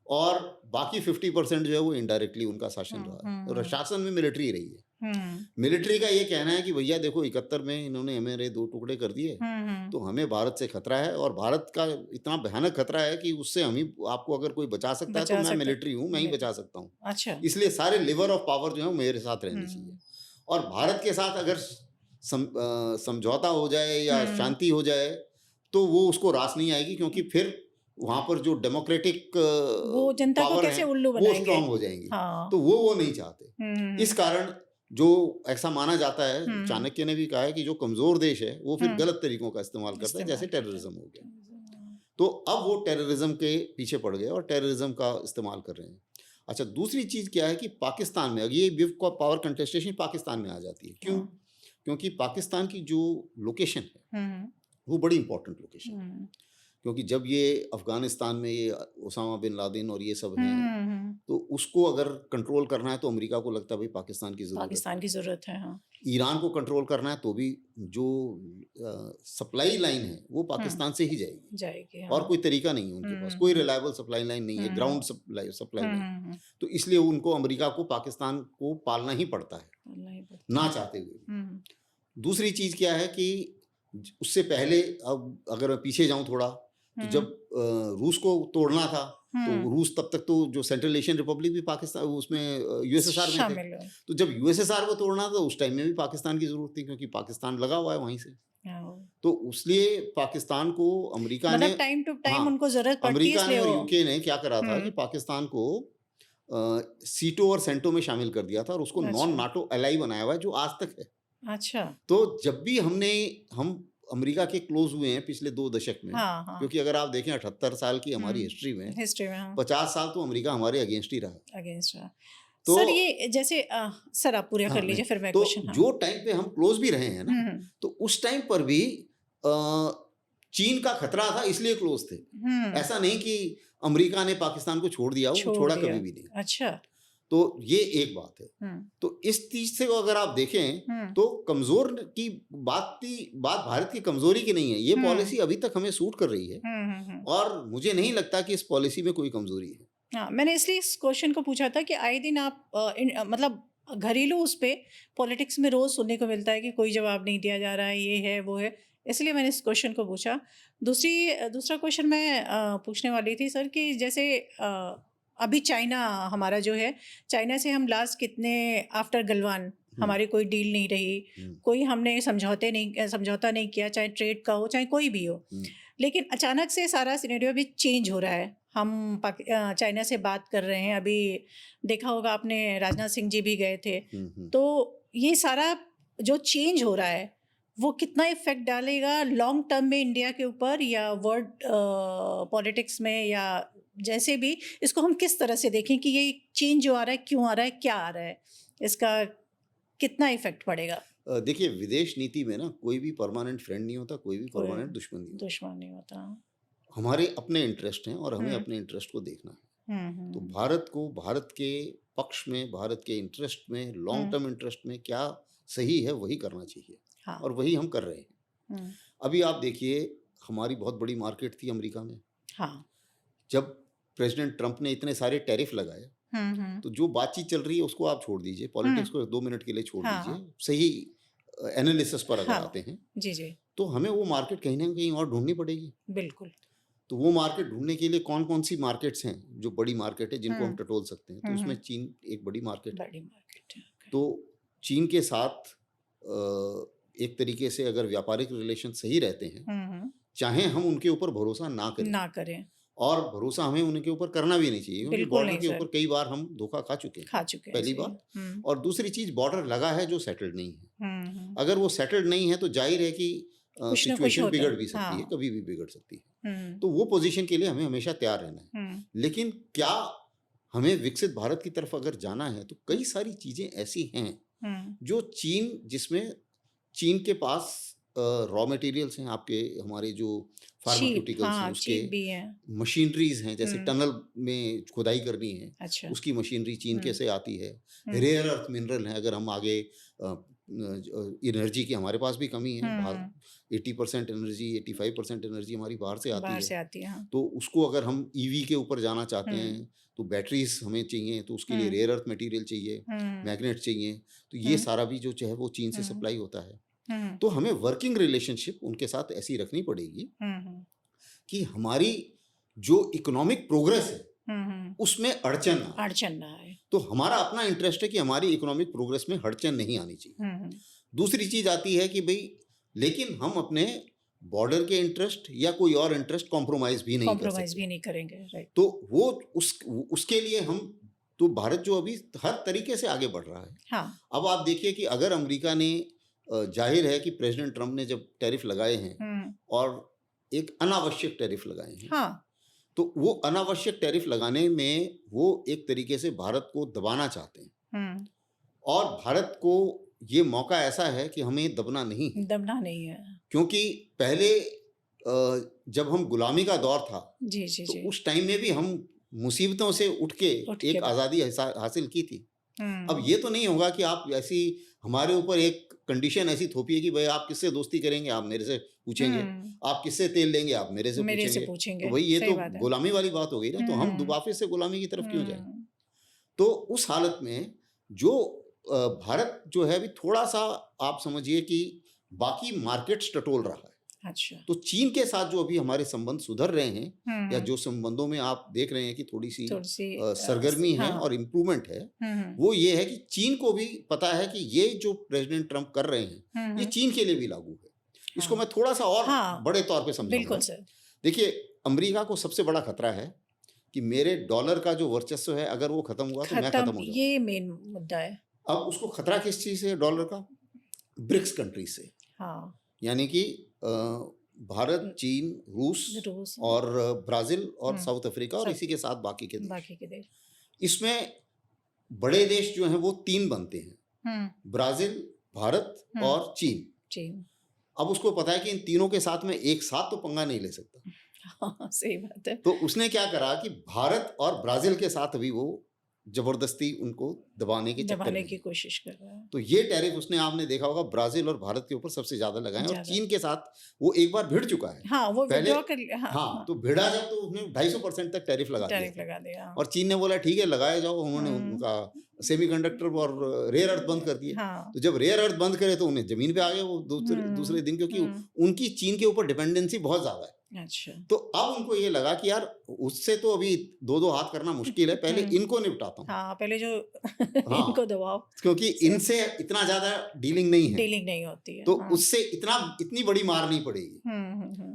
और बाकी 50% जो है वो इनडायरेक्टली उनका शासन रहा है, और शासन में मिलिट्री रही है। मिलिट्री का ये कहना है कि भैया देखो 71 में इन्होंने हमारे 2 टुकड़े कर दिए, तो हमें भारत से खतरा है, और भारत का इतना भयानक खतरा है कि उससे हम ही आपको अगर कोई बचा सकता है तो मैं मिलिट्री हूँ, मैं ही बचा सकता हूँ। अच्छा। इसलिए सारे लिवर ऑफ पावर जो है मेरे साथ रहनी चाहिए, और भारत के साथ अगर समझौता हो जाए या शांति हो जाए तो वो उसको रास नहीं आएगी, क्योंकि फिर वहां पर जो डेमोक्रेटिक वो जनता को कैसे उल्लू बनाएंगे, वो स्ट्रांग हो जाएंगी। तो वो नहीं चाहते। इस कारण जो ऐसा माना जाता है, चाणक्य ने भी कहा है कि जो कमजोर देश है वो फिर गलत तरीकों का इस्तेमाल करता है, जैसे टेररिज्म हो गया। तो अब वो टेररिज्म के पीछे पड़ गए और टेररिज्म का इस्तेमाल कर रहे हैं। अच्छा, दूसरी चीज क्या है कि पाकिस्तान में ये पावर कंटेस्टेशन पाकिस्तान में आ जाती है। क्यों? क्योंकि पाकिस्तान की जो लोकेशन है वो बड़ी इंपॉर्टेंट लोकेशन है, क्योंकि जब ये अफगानिस्तान में ये ओसामा बिन लादेन और ये सब हैं, तो उसको अगर कंट्रोल करना है तो अमेरिका को लगता है भाई पाकिस्तान की ज़रूरत है। हाँ। ईरान को कंट्रोल करना है तो भी जो सप्लाई लाइन है वो पाकिस्तान से ही जाएगी। हाँ। और कोई तरीका नहीं है उनके पास, कोई रिलायबल सप्लाई लाइन नहीं है, ग्राउंड सप्लाई लाइन। तो इसलिए उनको अमेरिका को पाकिस्तान को पालना ही पड़ता है, ना चाहते हुए। दूसरी चीज़ क्या है कि उससे पहले, अब अगर पीछे जाऊं थोड़ा, तो जब रूस को तोड़ना था तो रूस तब तक तो जो सेंट्रल एशियन रिपब्लिक भी पाकिस्तान उसमें यूएसएसआर में थे। तो जब यूएसएसआर को तोड़ना था उस टाइम में भी पाकिस्तान की जरूरत थी, क्योंकि पाकिस्तान लगा हुआ है वहीं से। तो इसलिए पाकिस्तान को अमेरिका ने टाइम टू टाइम उनको जरूरत पड़ती है, अमेरिका ने और यूके ने क्या करा था कि पाकिस्तान को सीटो और सेंटो में शामिल कर दिया था, और उसको नॉन नाटो एलाई बनाया हुआ है, जो आज तक है। अच्छा। तो जब भी हम अमेरिका के क्लोज हुए हैं पिछले 2 दशक में, क्योंकि अगर आप देखें 78 साल की हमारी हिस्ट्री में 50 साल तो अमेरिका हमारे अगेंस्ट ही रहा। तो सर ये जैसे सर आप पूरा कर लीजिए, फिर मैं तो जो टाइम पे हम क्लोज भी रहे हैं ना, तो उस टाइम पर भी चीन का खतरा था, इसलिए क्लोज थे। ऐसा नहीं कि अमेरिका ने पाकिस्तान को छोड़ दिया, वो छोड़ा कभी भी नहीं। अच्छा। तो ये एक बात है। तो इस चीज से अगर आप देखें तो कमजोर की बात भारत की कमजोरी की नहीं है, ये पॉलिसी अभी तक हमें सूट कर रही है, और मुझे नहीं लगता कि इस पॉलिसी में कोई कमजोरी है। हाँ, मैंने इसलिए इस क्वेश्चन को पूछा था कि आए दिन आप मतलब घरेलू उस पे पॉलिटिक्स में रोज सुनने को मिलता है कि कोई जवाब नहीं दिया जा रहा है, ये है वो है, इसलिए मैंने इस क्वेश्चन को पूछा। दूसरा क्वेश्चन मैं पूछने वाली थी सर कि जैसे अभी चाइना हमारा जो है, चाइना से हम लास्ट कितने आफ्टर गलवान हमारी कोई डील नहीं रही, कोई हमने समझौता नहीं किया, चाहे ट्रेड का हो चाहे कोई भी हो। लेकिन अचानक से सारा सिनेरियो अभी चेंज हो रहा है, हम चाइना से बात कर रहे हैं। अभी देखा होगा आपने, राजनाथ सिंह जी भी गए थे। तो ये सारा जो चेंज हो रहा है वो कितना इफेक्ट डालेगा लॉन्ग टर्म में इंडिया के ऊपर, या वर्ल्ड पॉलिटिक्स में, या जैसे भी इसको हम किस तरह से देखें कि ये चेंज जो आ रहा है क्यों आ रहा है, क्या आ रहा है, इसका कितना इफेक्ट पड़ेगा? देखिए, विदेश नीति में ना कोई भी परमानेंट फ्रेंड नहीं होता, कोई भी परमानेंट दुश्मन नहीं होता। हमारे अपने इंटरेस्ट हैं और हमें अपने इंटरेस्ट को देखना है। तो भारत को भारत के पक्ष में, भारत के इंटरेस्ट में, लॉन्ग टर्म इंटरेस्ट में क्या सही है वही करना चाहिए। हाँ। और वही हम कर रहे हैं। अभी आप देखिए, हमारी बहुत बड़ी मार्केट थी अमेरिका में। हाँ। जब प्रेसिडेंट ट्रंप ने इतने सारे टैरिफ लगाए, तो जो बातचीत चल रही है उसको आप छोड़ दीजिए, पॉलिटिक्स को 2 मिनट के लिए छोड़ दीजिए, सही एनालिसिस पर अगर आते हैं जी, तो हमें वो मार्केट कहीं ना कहीं और ढूंढनी पड़ेगी। बिल्कुल। तो वो मार्केट ढूंढने के लिए कौन कौन सी मार्केट्स हैं जो बड़ी मार्केट है जिनको हम टटोल सकते हैं, तो उसमें चीन एक बड़ी मार्केट है। तो चीन के साथ एक तरीके से अगर व्यापारिक रिलेशन सही रहते हैं, चाहे हम उनके ऊपर भरोसा ना करें और भरोसा हमें उनके ऊपर करना भी नहीं चाहिए, क्योंकि बिल्कुल बॉर्डर नहीं के सर। ऊपर कई बार हम धोखा खा चुके हैं, पहली सही। बात। और दूसरी चीज, बॉर्डर लगा है जो सेटल्ड नहीं है। हम्म। अगर वो सेटल्ड नहीं है तो जाहिर है कि कुछ ना कुछ सिचुएशन होता बिगड़ है। भी सकती है, हाँ। कभी भी बिगड़ सकती है। हम्म। तो वो पोजीशन के लिए हमें हमेशा तैयार रहना है। लेकिन क्या हमें विकसित भारत की तरफ अगर जाना है तो कई सारी चीजें ऐसी हैं जो जिसमें चीन के पास रॉ मटेरियल्स हैं, आपके हमारे जो फार्मास्यूटिकल्स हैं उसके भी है। मशीनरीज हैं, जैसे टनल में खुदाई करनी है, अच्छा। उसकी मशीनरी चीन कैसे आती है। रेयर अर्थ मिनरल है, अगर हम आगे एनर्जी की हमारे पास भी कमी है, 80% एनर्जी 85% एनर्जी हमारी बाहर से आती है। हाँ। तो उसको अगर हम ईवी के ऊपर जाना चाहते हैं तो बैटरीज हमें चाहिए, तो उसके लिए रेयर अर्थ मटेरियल चाहिए, मैग्नेट चाहिए। तो ये सारा भी जो है वो चीन से सप्लाई होता है। तो हमें वर्किंग रिलेशनशिप उनके साथ ऐसी रखनी पड़ेगी कि हमारी जो इकोनॉमिक प्रोग्रेस है उसमें अड़चन ना आए। तो हमारा अपना इंटरेस्ट है कि हमारी इकोनॉमिक प्रोग्रेस में अड़चन नहीं आनी चाहिए। दूसरी चीज आती है कि भाई, लेकिन हम अपने बॉर्डर के इंटरेस्ट या कोई और इंटरेस्ट कॉम्प्रोमाइज भी नहीं करेंगे। राइट। तो वो उसके लिए हम, तो भारत जो अभी हर तरीके से आगे बढ़ रहा है। हाँ। अब आप देखिए कि अगर अमेरिका ने, जाहिर है कि प्रेसिडेंट ट्रम्प ने जब टैरिफ लगाए हैं और एक अनावश्यक टैरिफ लगाए हैं, हाँ। तो वो अनावश्यक टैरिफ लगाने में वो एक तरीके से भारत को दबाना चाहते हैं। और भारत को ये मौका ऐसा है कि हमें दबना नहीं है। क्योंकि पहले जब हम गुलामी का दौर था, तो उस टाइम में भी हम मुसीबतों से उठ के एक आज़ादी हासिल की थी। अब ये तो नहीं होगा कि आप ऐसी हमारे ऊपर एक कंडीशन ऐसी थोपिए कि भाई आप किससे दोस्ती करेंगे, आप मेरे से पूछेंगे, आप किससे तेल लेंगे, आप मेरे से पूछेंगे। तो भाई ये तो गुलामी वाली बात हो गई ना। तो हम दोबारा से गुलामी की तरफ क्यों जाएं? तो उस हालत में जो भारत जो है अभी थोड़ा सा, आप समझिए कि बाकी मार्केट्स टटोल रहा है। अच्छा। तो चीन के साथ जो अभी हमारे संबंध सुधर रहे हैं, या जो संबंधों में आप देख रहे हैं कि थोड़ी सी सरगर्मी है और इम्प्रूवमेंट है, वो ये है कि चीन को भी पता है कि ये जो प्रेसिडेंट ट्रम्प कर रहे हैं ये चीन के लिए भी लागू है। इसको मैं थोड़ा सा और बड़े तौर पे समझाऊंगा। बिल्कुल सर। देखिए, अमेरिका को सबसे बड़ा खतरा है कि मेरे डॉलर का जो वर्चस्व है, अगर वो खत्म हुआ तो मैं खत्म हो जाऊंगा। ये मेन मुद्दा है। अब उसको खतरा किस चीज से, डॉलर का? ब्रिक्स कंट्री से। यानी कि भारत, चीन, रूस और ब्राजील और साउथ अफ्रीका और इसी के साथ बाकी के देश। इसमें बड़े देश जो हैं वो 3 बनते हैं, ब्राजील, भारत और चीन। अब उसको पता है कि इन तीनों के साथ में एक साथ तो पंगा नहीं ले सकता। सही बात है। तो उसने क्या करा कि भारत और ब्राजील के साथ अभी वो जबरदस्ती उनको दबाने की कोशिश कर रहा है। तो ये टैरिफ उसने, आपने देखा होगा, ब्राजील और भारत के ऊपर सबसे ज्यादा लगाए, और चीन के साथ वो एक बार भिड़ चुका है। हाँ, वो पहले तो भिड़ा जब, तो उसने 250% तक टैरिफ लगा दिया। और चीन ने बोला ठीक है लगाए जाओ। उन्होंने उनका सेमीकंडक्टर और रेयर अर्थ बंद कर दिया। तो जब रेयर अर्थ बंद करे तो उन्हें जमीन पे आ गए वो दूसरे दिन, क्योंकि उनकी चीन के ऊपर डिपेंडेंसी बहुत ज्यादा है। अच्छा। तो अब उनको ये लगा कि यार उससे तो अभी 2-2 हाथ करना मुश्किल है, पहले इनको निपटाता हूँ। हाँ, पहले जो इनको दबाओ, क्योंकि इनसे इतना ज्यादा डीलिंग नहीं होती है। तो उससे इतनी बड़ी मार नहीं पड़ेगी।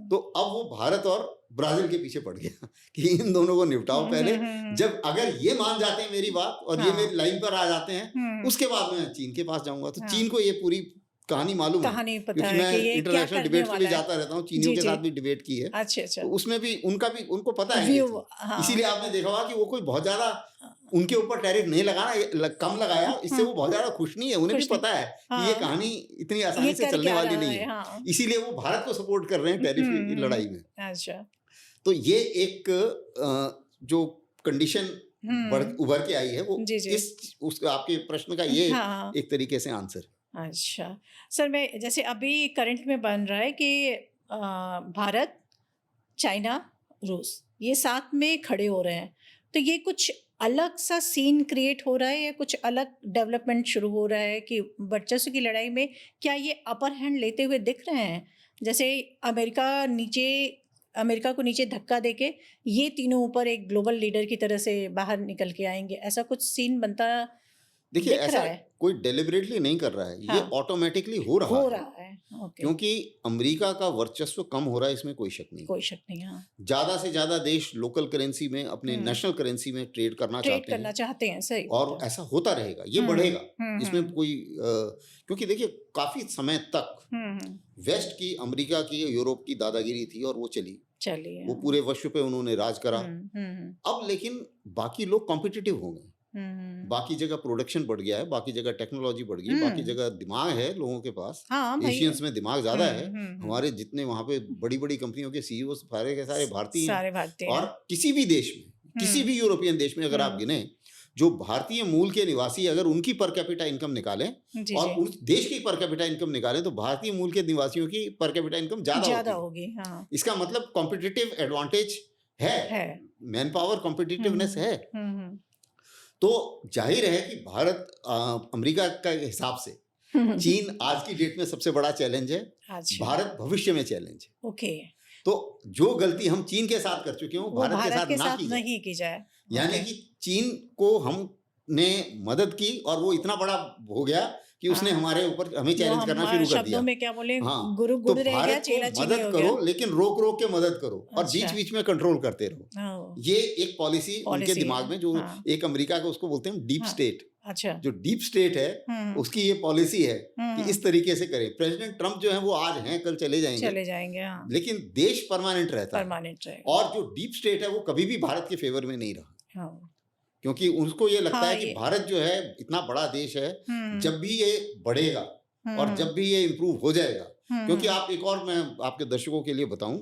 तो अब वो भारत और ब्राजील के पीछे पड़ गया कि इन दोनों को निपटाओ पहले। जब अगर ये मान जाते हैं मेरी बात और ये मेरी लाइन पर आ जाते हैं, उसके बाद मैं चीन के पास जाऊंगा। तो चीन को ये पूरी कहानी मालूम है, क्योंकि मैं इंटरनेशनल डिबेट पे भी जाता रहता हूँ, चीनियों के साथ भी डिबेट की है। अच्छा। तो उसमें भी उनको पता है। इसीलिए आपने देखा होगा कि वो कोई बहुत ज्यादा उनके ऊपर टैरिफ नहीं लगाना, कम लगाया, इससे वो बहुत ज्यादा खुश नहीं है। उन्हें भी पता है कि ये कहानी इतनी आसानी से चलने वाली नहीं है। इसीलिए वो भारत को सपोर्ट कर रहे हैं टैरिफ की लड़ाई में। अच्छा। तो ये एक जो कंडीशन उभर के आई है, वो आपके प्रश्न का ये एक तरीके से आंसर। अच्छा सर, मैं जैसे अभी करंट में बन रहा है कि भारत, चाइना, रूस ये साथ में खड़े हो रहे हैं, तो ये कुछ अलग सा सीन क्रिएट हो रहा है या कुछ अलग डेवलपमेंट शुरू हो रहा है कि वर्चस्व की लड़ाई में क्या ये अपर हैंड लेते हुए दिख रहे हैं? जैसे अमेरिका को नीचे धक्का देके ये तीनों ऊपर एक ग्लोबल लीडर की तरह से बाहर निकल के आएंगे, ऐसा कुछ सीन बनता देखिए दिख ऐसा रहा है, कोई डेलिबरेटली नहीं कर रहा है, ये हाँ, ऑटोमेटिकली हो रहा हो है। रहा है, ओके, क्योंकि अमेरिका का वर्चस्व कम हो रहा है, इसमें कोई शक नहीं। कोई शक नहीं, हाँ, ज्यादा से ज्यादा देश लोकल करेंसी में, अपने हम्म, नेशनल करेंसी में ट्रेड करना ट्रेड चाहते करना हैं, चाहते हैं, सही बात और है, ऐसा होता रहेगा, ये हम्म, बढ़ेगा। हम्म, इसमें कोई क्योंकि देखिए काफी समय तक हम्म, वेस्ट की, अमेरिका की, यूरोप की दादागिरी थी और वो चली, चलिए, वो पूरे विश्व पे उन्होंने राज करा। हम्म, अब लेकिन बाकी लोग कॉम्पिटिटिव हो गए, हम्म, बाकी जगह प्रोडक्शन बढ़ गया है, बाकी जगह टेक्नोलॉजी बढ़ गई, बाकी हम्म, जगह दिमाग है लोगों के पास, हाँ भाई, एशियंस में दिमाग ज़्यादा है। हम्म, हमारे जितने वहाँ पे बड़ी बड़ी कंपनियों के सीईओ सारे के सारे भारतीय हैं। सारे भारतीय और हैं, किसी भी देश में, किसी भी यूरोपियन देश में अगर आप गिने, जो भारतीय मूल के निवासी अगर उनकी पर कैपिटा इनकम निकालें जी और जी, उस देश की पर कैपिटा इनकम निकालें, तो भारतीय मूल के निवासियों की पर कैपिटा इनकम ज़्यादा ज्यादा होती है। होगी, हाँ, इसका मतलब कॉम्पिटिटिव एडवांटेज है, है, मैन पावर कॉम्पिटिटिवनेस है। हम्म, तो जाहिर है कि भारत अमेरिका का हिसाब से चीन आज की डेट में सबसे बड़ा चैलेंज है, अच्छा, भारत भविष्य में चैलेंज है। ओके, तो जो गलती हम चीन के साथ कर चुके हो, वो भारत के भारत साथ के ना साथ की जाए। नहीं की जाए, यानी ओके, कि चीन को हमने मदद की और वो इतना बड़ा हो गया कि उसने हाँ, हमारे ऊपर हमें जो चैलेंज करना हम शुरू कर शब्दों दिया। में क्या बोले, हाँ, गुरु तो गुरु रह गया, भारत चेला को चीनी मदद हो करो, गया, लेकिन रोक रोक के मदद करो और बीच अच्छा, बीच में कंट्रोल करते रहो। हाँ, ये एक पॉलिसी उनके पॉलिसी दिमाग है, में, जो हाँ, एक अमेरिका का उसको बोलते हैं डीप हाँ, स्टेट, अच्छा, जो डीप स्टेट है हम्म, उसकी ये पॉलिसी है कि हम्म, इस तरीके से करें। प्रेसिडेंट ट्रम्प जो है वो आज हैं, कल चले जाएंगे, चले जाएंगे, हाँ, लेकिन देश परमानेंट रहता है। परमानेंट रहेगा, और जो डीप स्टेट है वो कभी भी भारत के फेवर में नहीं रहा, हाँ, क्योंकि उनको ये लगता हाँ, है कि ये, भारत जो है इतना बड़ा देश है, हम्म, जब भी ये बढ़ेगा और जब भी ये इम्प्रूव हो जाएगा। क्योंकि आप एक और, मैं आपके दर्शकों के लिए बताऊं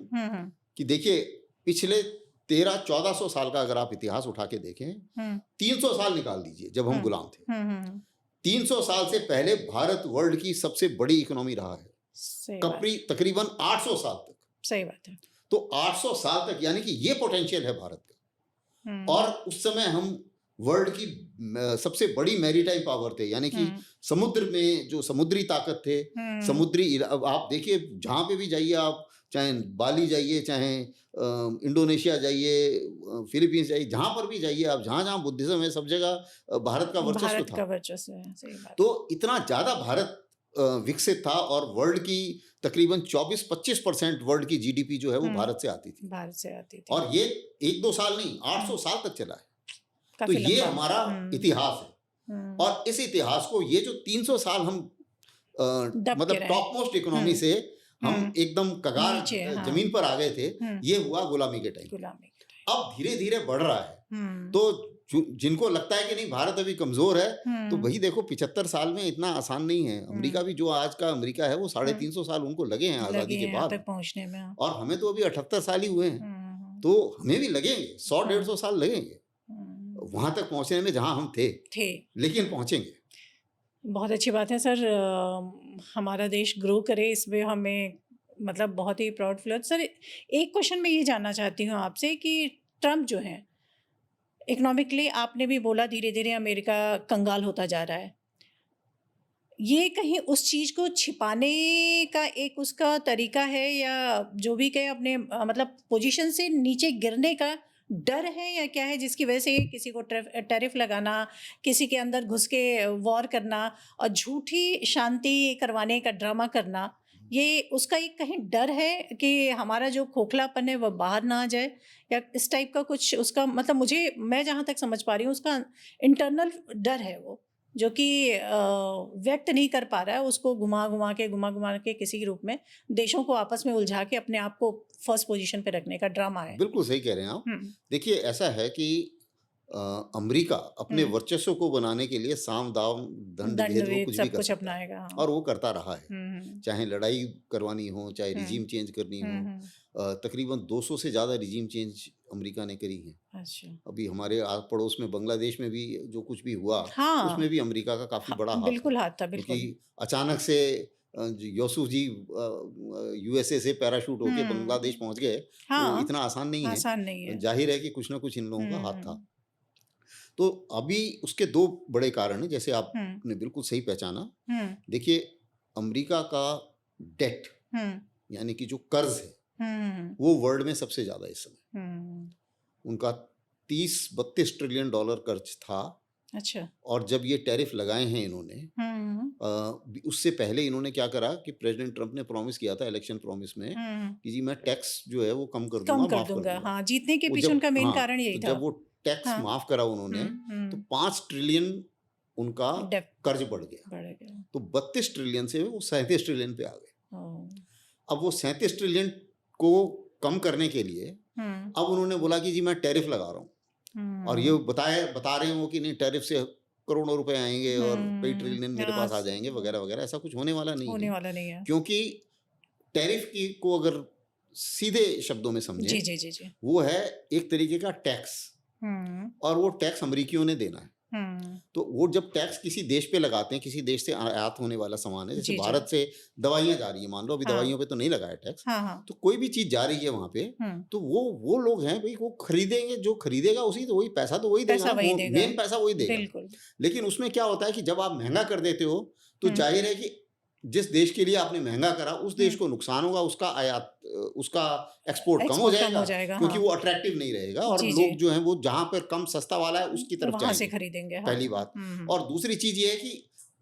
कि देखिए पिछले 1300-1400 साल का अगर आप इतिहास उठा के देखें, 300 साल निकाल दीजिए जब हम गुलाम थे, 300 साल से पहले भारत वर्ल्ड की सबसे बड़ी इकोनॉमी रहा है, सही बात, तकरीबन 800 साल तक। सही बात है, तो 800 साल तक, यानी कि ये पोटेंशियल है भारत का। और उस समय हम वर्ल्ड की सबसे बड़ी मैरीटाइम पावर थे, यानी कि समुद्र में जो समुद्री ताकत थे, समुद्री, अब आप देखिए जहाँ पे भी जाइए आप, चाहे बाली जाइए, चाहे इंडोनेशिया जाइए, फिलीपींस जाइए, जहाँ पर भी जाइए आप, जहाँ जहाँ बुद्धिज्म है, सब जगह भारत का वर्चस्व भारत था। का वर्चस्व है, सही बात, तो इतना ज़्यादा भारत विकसित था, और वर्ल्ड की तकरीबन 24-25% वर्ल्ड की जीडीपी जो है वो भारत से आती थी। भारत से आती थी, और ये 1-2 साल नहीं, 800 साल तक चला है। तो काफी ये लंबा, हमारा इतिहास है। और इस इतिहास को, ये जो 300 साल हम दब के मतलब रहे, टॉप मोस्ट इकोनॉमी से हम एकदम कगार नीचे, हाँ, जमीन पर आ गए थे, ये हुआ गुलामी के टाइम। गुलामी के टाइम, अब धीरे धीरे बढ़ रहा है। तो जिनको लगता है कि नहीं भारत अभी कमजोर है, तो वही देखो 75 साल में इतना आसान नहीं है। अमेरिका भी, जो आज का अमेरिका है, वो 350 साल उनको लगे हैं आजादी के बाद तक पहुंचने में, और हमें तो अभी 78 साल ही हुए हैं। तो हमें भी लगेंगे 100-150 साल लगेंगे वहां तक पहुंचने में जहां हम थे, लेकिन पहुंचेंगे। बहुत अच्छी बात है सर, हमारा देश ग्रो करे, इसमें हमें मतलब बहुत ही प्राउड फील होता है। सर एक क्वेश्चन मैं ये जानना चाहती हूँ आपसे कि ट्रम्प जो है, इकोनॉमिकली आपने भी बोला धीरे धीरे अमेरिका कंगाल होता जा रहा है, ये कहीं उस चीज़ को छिपाने का एक उसका तरीका है, या जो भी कहे अपने मतलब पोजीशन से नीचे गिरने का डर है, या क्या है जिसकी वजह से किसी को टैरिफ लगाना, किसी के अंदर घुस के वॉर करना और झूठी शांति करवाने का ड्रामा करना, ये उसका एक कहीं डर है कि हमारा जो खोखलापन है वह बाहर ना आ जाए, या इस टाइप का कुछ उसका मतलब, मैं जहाँ तक समझ पा रही हूँ उसका इंटरनल डर है वो, जो कि व्यक्त नहीं कर पा रहा है, उसको घुमा घुमा के किसी के रूप में देशों को आपस में उलझा के अपने आप को फर्स्ट पोजीशन पे रखने का ड्रामा है। बिल्कुल सही कह रहे हैं आप। देखिए ऐसा है कि अमेरिका अपने वर्चस्व को बनाने के लिए साम दाम दंड भेद वो कुछ भी कर सकता अपनाएगा, है, और वो करता रहा है। चाहे लड़ाई करवानी हो, चाहे रिजीम चेंज करनी हो, तकरीबन 200 से ज़्यादा रिजीम चेंज अमेरिका ने करी है। अच्छा, अभी हमारे पड़ोस में बांग्लादेश में भी जो कुछ भी हुआ, हाँ, उसमें भी अमेरिका का काफ़ी बड़ा हाथ बिल्कुल हाथ था, बिल्कुल। क्योंकि अचानक से यूसुफ जी यूएसए से पैराशूट होके बांग्लादेश पहुंच गए, हाँ, तो इतना आसान नहीं है। जाहिर है कि कुछ ना कुछ इन लोगों का हाथ था। तो अभी उसके 2 बड़े कारण हैं, जैसे आपने बिल्कुल सही पहचाना। देखिए अमेरिका का डेट, यानी कि जो कर्ज है, वो वर्ल्ड में सबसे ज्यादा इस समय। उनका $30-32 ट्रिलियन कर्ज था, अच्छा। और जब ये टैरिफ लगाए हैं इन्होंने, उससे पहले इन्होंने क्या करा कि प्रेसिडेंट ट्रंप ने प्रॉमिस किया था इलेक्शन प्रॉमिस में कि जी मैं टैक्स जो है वो कम कर कम दूंगा, कर माफ कर दूंगा। दूंगा। हाँ, जीतने के वो पीछे जब उनका मेन हाँ, कारण यही तो था। जब वो टैक्स हाँ। माफ करा उन्होंने, तो 5 ट्रिलियन उनका डेप कर्ज बढ़ गया। बढ़ गया। तो 32 ट्रिलियन से वो 37 ट्रिलियन पे आ गए। ओह। अब वो 37 ट्रिलियन को कम करने के लिए अब उन्होंने बोला कि जी मैं टैरिफ लगा रहा हूँ, और ये बता रहे हैं वो कि नहीं टैरिफ से करोड़ों रुपए आएंगे और कई ट्रिलियन मेरे पास आ जाएंगे वगैरह वगैरह। ऐसा कुछ होने वाला नहीं होने है, वाला नहीं है। क्योंकि टैरिफ की को अगर सीधे शब्दों में जी समझे, जी जी जी। वो है एक तरीके का टैक्स, और वो टैक्स अमेरिकियों ने देना है। तो वो जब टैक्स किसी देश पे लगाते हैं, किसी देश से आयात होने वाला सामान है, जैसे जी, जी। भारत से दवाइयां जा रही है, मान लो अभी हाँ। दवाइयों पे तो नहीं लगाया टैक्स, हाँ हाँ। तो कोई भी चीज जा रही है वहां पे, तो वो लोग हैं भाई, वो खरीदेंगे, जो खरीदेगा उसी तो वही पैसा तो वही पैसा देगा, वही देगा। मेन पैसा वही देगा। बिल्कुल। लेकिन उसमें क्या होता है कि जब आप महंगा कर देते हो तो हम्म। जाहिर है कि जिस देश के लिए आपने महंगा करा उस देश को नुकसान होगा, उसका आयात उसका एक्सपोर्ट कम हो जाएगा, क्योंकि हाँ। वो अट्रैक्टिव नहीं रहेगा, और जी, लोग जी। जो हैं वो जहां पर कम सस्ता वाला है उसकी तरफ वहां से जाएंगे, खरीदेंगे। हाँ। पहली बात। और दूसरी चीज ये है कि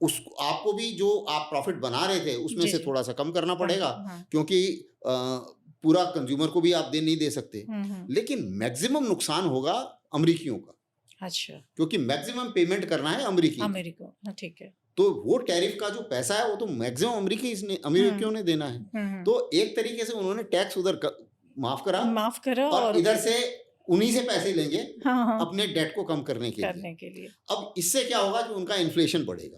उस आपको भी जो आप प्रॉफिट बना रहे थे उसमें जी, से जी। थोड़ा सा कम करना पड़ेगा, हाँ। क्योंकि पूरा कंज्यूमर को भी आप नहीं दे सकते। लेकिन मैक्सिमम नुकसान होगा अमेरिकियों का, अच्छा। क्योंकि मैक्सिमम पेमेंट करना है अमेरिकी, अमेरिका। ठीक है। तो वो टैरिफ का जो पैसा है वो तो मैक्सिमम अमेरिकियों ने देना है। तो एक तरीके से उन्होंने टैक्स उधर माफ करा और इधर से उन्हीं से पैसे लेंगे हाँ। अपने डेट को कम करने के लिए। अब इससे क्या होगा कि उनका इन्फ्लेशन बढ़ेगा।